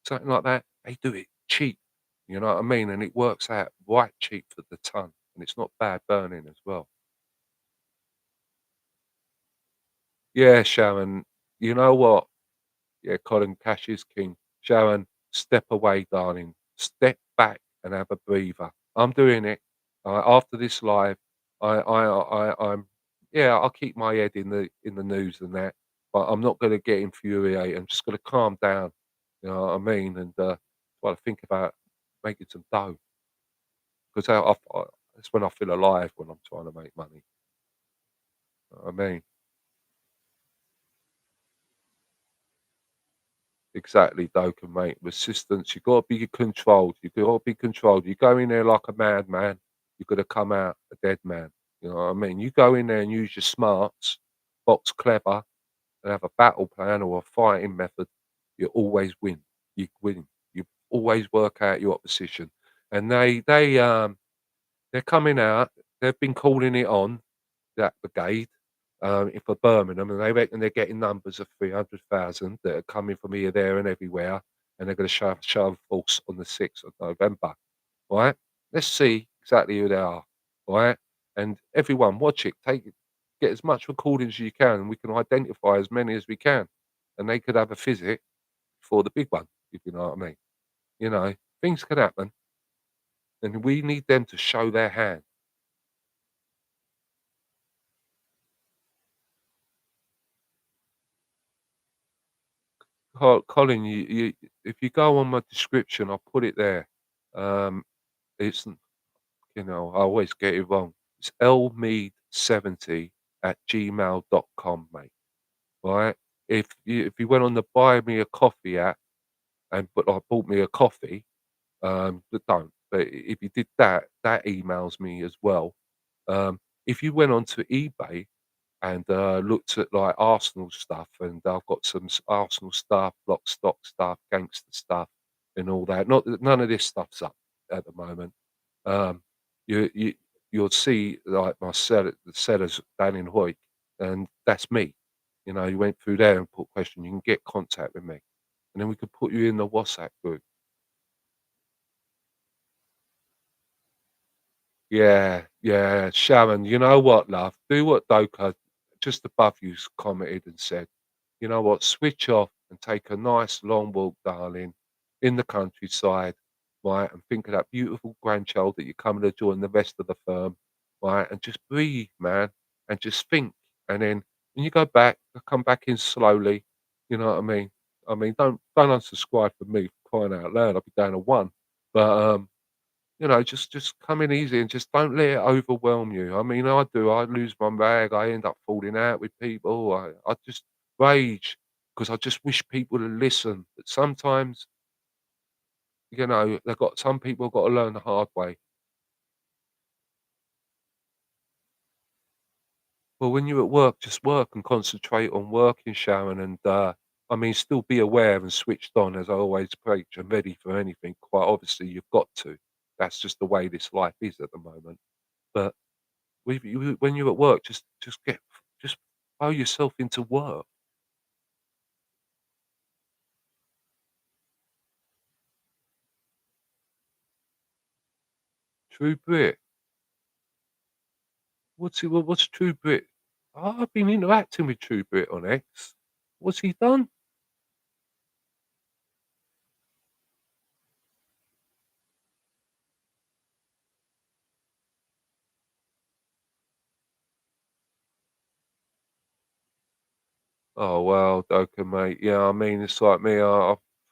Something like that. They do it cheap. You know what I mean? And it works out right cheap for the ton, and it's not bad burning as well. Yeah, Sharon. You know what? Yeah, Colin Cash is king. Sharon, step away, darling. Step back and have a breather. I'm doing it. After this live, I'm yeah. I'll keep my head in the news and that, but I'm not going to get infuriated. I'm just going to calm down. You know what I mean? And try to think about making some dough because it's when I feel alive when I'm trying to make money. You know what I mean? Exactly, Doka, mate. Resistance, you gotta be controlled. You gotta be controlled. You go in there like a madman, you're gonna come out a dead man. You know what I mean? You go in there and use your smarts, box clever, and have a battle plan or a fighting method, you always win. You win. You always work out your opposition. And they're coming out. They've been calling it on that brigade, for Birmingham, and they reckon they're getting numbers of 300,000 that are coming from here, there, and everywhere, and they're going to show a force on the 6th of November. Right? Let's see exactly who they are. Right? And everyone, watch it. Get as much recordings as you can, and we can identify as many as we can, and they could have a visit for the big one, if you know what I mean. You know, things can happen, and we need them to show their hand. Colin, if you go on my description, I'll put it there. Um, it's I always get it wrong. It's lmead70 at gmail.com, mate. Right? If you went on the buy me a coffee app and bought me a coffee, but don't. But if you did that, that emails me as well. If you went onto eBay and looked at like Arsenal stuff, and I've got some Arsenal stuff, lock stock stuff, gangster stuff, and all that. Not that none of this stuff's up at the moment. Um, you you'll see like the sellers down in Hoyt, and that's me. You went through there and put question. You can get contact with me, and then we could put you in the WhatsApp group. Yeah, yeah, Sharon. You know what, love? Do what Doka just above you's commented and said. You know what? Switch off and take a nice long walk, darling, in the countryside, right? And think of that beautiful grandchild that you're coming to join the rest of the firm, right? And just breathe, man, and just think. And then when you go back, come back in slowly. You know what I mean? Don't unsubscribe for me for crying out loud. I'll be down to one. But just come in easy and just don't let it overwhelm you. I mean, I do. I lose my rag. I end up falling out with people. I just rage because I just wish people to listen. But sometimes, they've got some people got to learn the hard way. Well, when you're at work, just work and concentrate on working, Sharon. And still be aware and switched on, as I always preach, and ready for anything. Quite obviously, you've got to. That's just the way this life is at the moment. But when you're at work, just throw yourself into work. True Brit. What's True Brit? Oh, I've been interacting with True Brit on X. What's he done? Oh, well, okay, mate. Yeah, I mean, it's like me.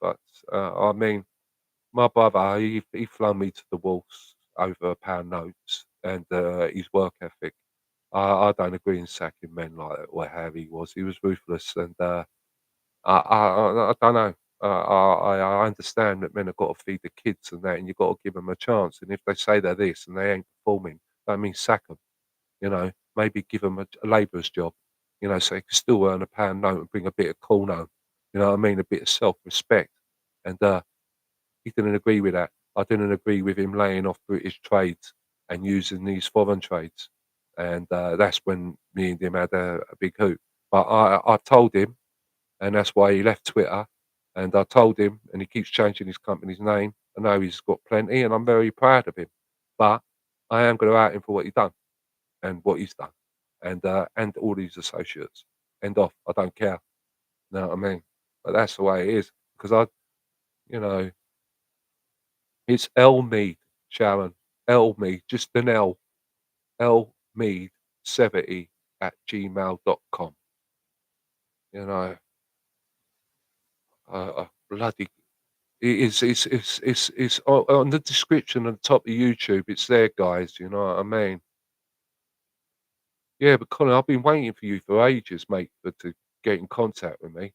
But, I mean, my brother, he flung me to the wolves over pound notes and his work ethic. I don't agree in sacking men like that, or how he was. He was ruthless, and I don't know. I understand that men have got to feed the kids and that, and you've got to give them a chance. And if they say they're this and they ain't performing, don't mean sack them. You know, maybe give them a labourer's job. You know, so they can still earn a pound note and bring a bit of corn home. You know what I mean? A bit of self-respect. And he didn't agree with that. I didn't agree with him laying off British trades and using these foreign trades. And that's when me and him had a big hoot. But I told him, and that's why he left Twitter. And I told him, and he keeps changing his company's name. I know he's got plenty, and I'm very proud of him. But I am going to out him for what he done and what he's done, and all his associates. End off. I don't care. You know what I mean? But that's the way it is because you know, it's L Mead, Sharon. L Mead, just an L. L Mead 70 at gmail.com. You know, bloody. It's on the description at the top of YouTube. It's there, guys. You know what I mean? Yeah, but Colin, I've been waiting for you for ages, mate, to get in contact with me.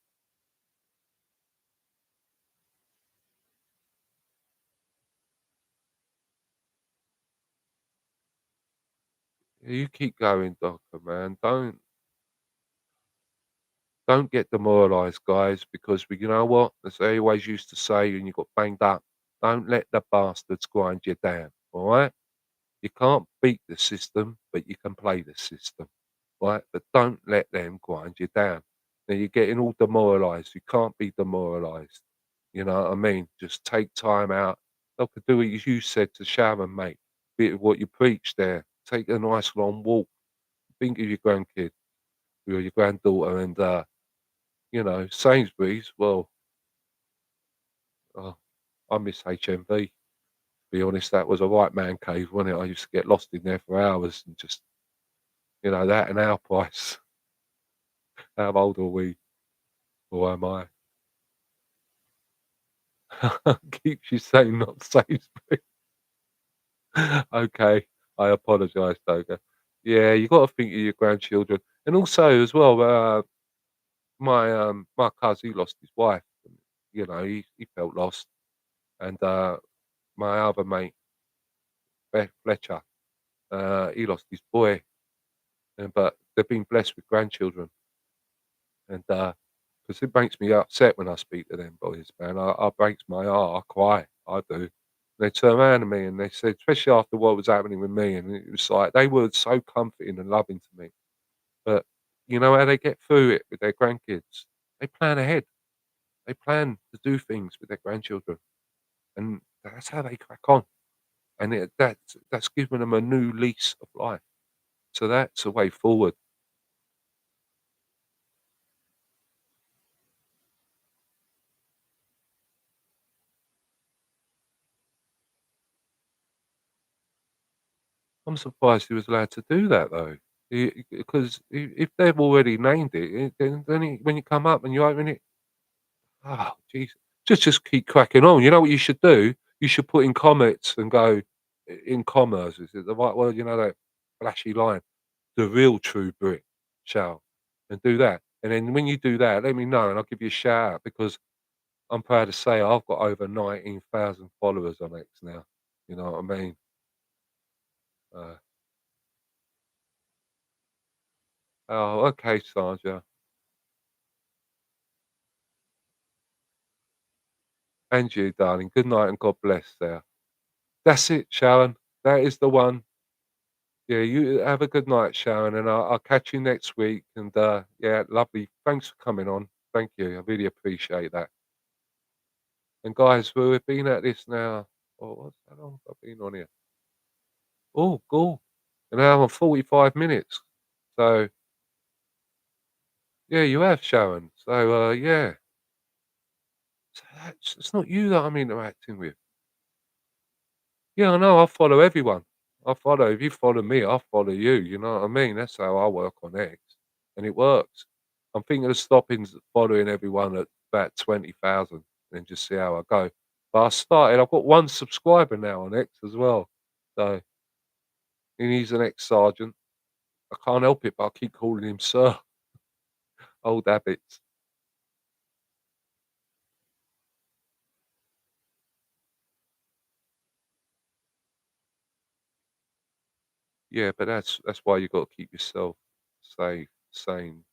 You keep going, Doctor, man. Don't get demoralised, guys, because you know what? As they always used to say when you got banged up, don't let the bastards grind you down. All right? You can't beat the system, but you can play the system. Right? But don't let them grind you down. Now you're getting all demoralised. You can't be demoralised. You know what I mean? Just take time out. Look, do what you said to Sharon, mate. Bit of what you preached there. Take a nice long walk. Think of your grandkid or your granddaughter, and Sainsbury's. Well, oh, I miss HMV. To be honest, that was a right man cave, wasn't it? I used to get lost in there for hours and just, that and our price. How old are we? Or am I? Keeps you saying not Sainsbury. Okay, I apologise, Doga. Yeah, you got to think of your grandchildren, and also as well. My cousin, he lost his wife. And, he felt lost, and my other mate, Fletcher, he lost his boy, but they've been blessed with grandchildren, and because it makes me upset when I speak to them boys, man. I breaks my heart. I cry. I do. They turn around to me and they said, especially after what was happening with me, and it was like they were so comforting and loving to me. But you know how they get through it with their grandkids? They plan ahead. They plan to do things with their grandchildren, and that's how they crack on. And that's given them a new lease of life. So that's a way forward. I'm surprised he was allowed to do that though. Because if they've already named it, then when you come up and you open it, oh, jeez, just keep cracking on. You know what you should do? You should put in comments and go in commas. Is it the right word? You know that flashy line, the real true Brit shall, and do that. And then when you do that, let me know, and I'll give you a shout out because I'm proud to say I've got over 19,000 followers on X now. You know what I mean? Uh, oh, okay, Sandra. And you, darling. Good night and God bless there. That's it, Sharon. That is the one. Yeah, you have a good night, Sharon, and I'll catch you next week. And yeah, lovely. Thanks for coming on. Thank you. I really appreciate that. And guys, we've been at this now. Oh, how long have I been on here? Oh, cool. An hour and 45 minutes. So, yeah, you have, Sharon. So, yeah. So that's it's not you that I'm interacting with. Yeah, I know, I follow everyone. I follow if you follow me, I follow you, you know what I mean? That's how I work on X, and it works. I'm thinking of stopping following everyone at about 20,000 and just see how I go. But I've got 1 subscriber now on X as well. So and he's an ex-sergeant. I can't help it, but I keep calling him sir. Old habits. Yeah, but that's why you gotta keep yourself safe, sane,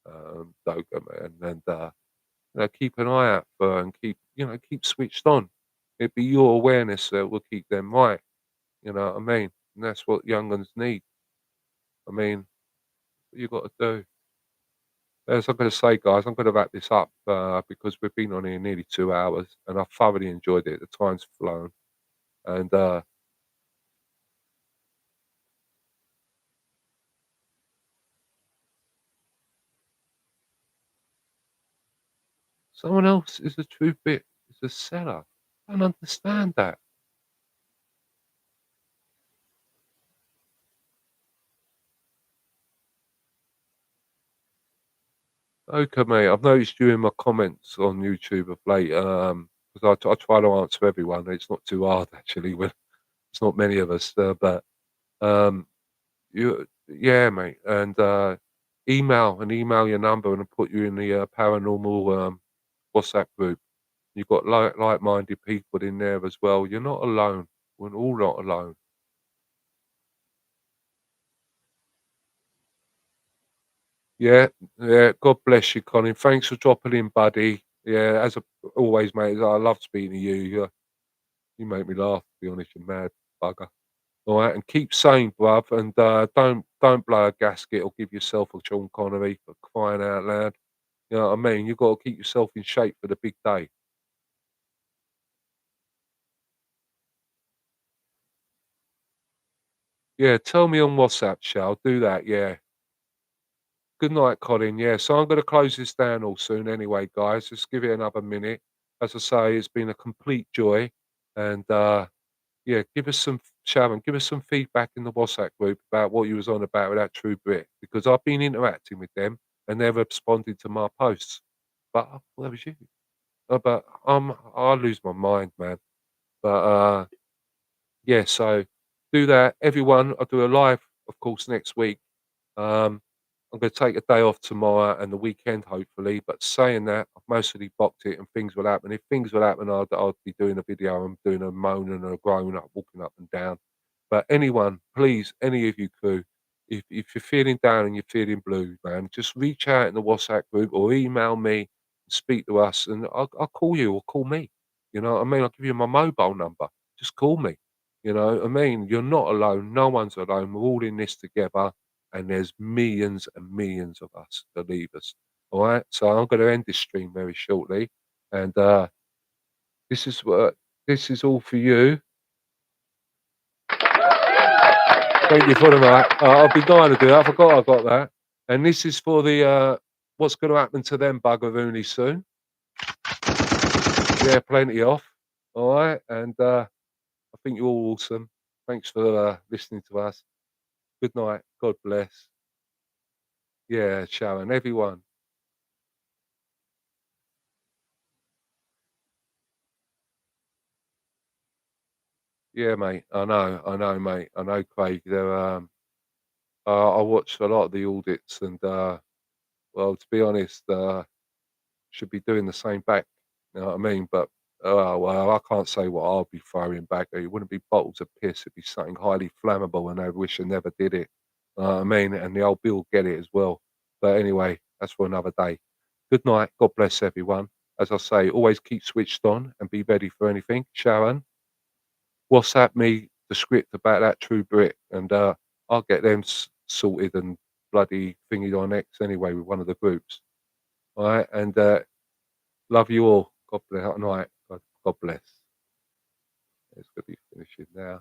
Doberman, and, keep an eye out for and keep switched on. It'd be your awareness that will keep them right, you know what I mean? And that's what young uns need. I mean, what you gotta do. As I'm gonna say, guys, I'm gonna wrap this up, because we've been on here nearly 2 hours, and I thoroughly enjoyed it. The time's flown, and, someone else is a true bit is a seller. I don't understand that. Okay, mate. I've noticed you in my comments on YouTube of late, 'cause I try to answer everyone. It's not too hard actually when it's not many of us, but, yeah, mate, and, email your number and I'll put you in the, paranormal, WhatsApp group. You've got like-minded people in there as well. You're not alone. We're all not alone. Yeah, yeah. God bless you, Colin. Thanks for dropping in, buddy. Yeah, always, mate. I love speaking to you. You make me laugh. To be honest, you mad bugger. All right, and keep sane, bruv, and don't blow a gasket or give yourself a Sean Connery for crying out loud. You know what I mean? You've got to keep yourself in shape for the big day. Yeah, tell me on WhatsApp, shall do that. Yeah. Good night, Colin. Yeah, so I'm going to close this down all soon anyway, guys. Just give it another minute. As I say, it's been a complete joy, and yeah, Sharon, give us some feedback in the WhatsApp group about what you was on about with that True Brit, because I've been interacting with them and they've responded to my posts. But where was you? But I lose my mind, man. But yeah, so do that, everyone. I'll do a live, of course, next week. Um, I'm going to take a day off tomorrow and the weekend, hopefully. But saying that, I've mostly blocked it, and things will happen. If things will happen, I'll be doing a video. I'm doing a moan and a groan, up, walking up and down. But anyone, please, any of you crew, if you're feeling down and you're feeling blue, man, just reach out in the WhatsApp group or email me, speak to us, and I'll call you or call me. You know what I mean? I'll give you my mobile number. Just call me. You know what I mean? You're not alone. No one's alone. We're all in this together, and there's millions and millions of us that leave us. All right. So I'm going to end this stream very shortly, and this is what this is all for you. Thank you for the night. I've been dying to do that. I forgot I got that. And this is for the what's going to happen to them buggeroonies soon. Yeah, plenty off. All right. And I think you're all awesome. Thanks for listening to us. Good night. God bless. Yeah, Sharon, everyone. Yeah, mate. I know, mate. I know, Craig. I watched a lot of the audits, and well, to be honest, should be doing the same back. You know what I mean? But well, I can't say what I'll be throwing back. It wouldn't be bottles of piss. It'd be something highly flammable, and I wish I never did it. You know what I mean? And the old Bill will get it as well. But anyway, that's for another day. Good night. God bless everyone. As I say, always keep switched on and be ready for anything. Sharon, WhatsApp me the script about that True Brit, and I'll get them sorted and bloody thingy on X anyway with one of the groups. All right, and love you all. God bless. Night. God bless. It's going to be finishing now.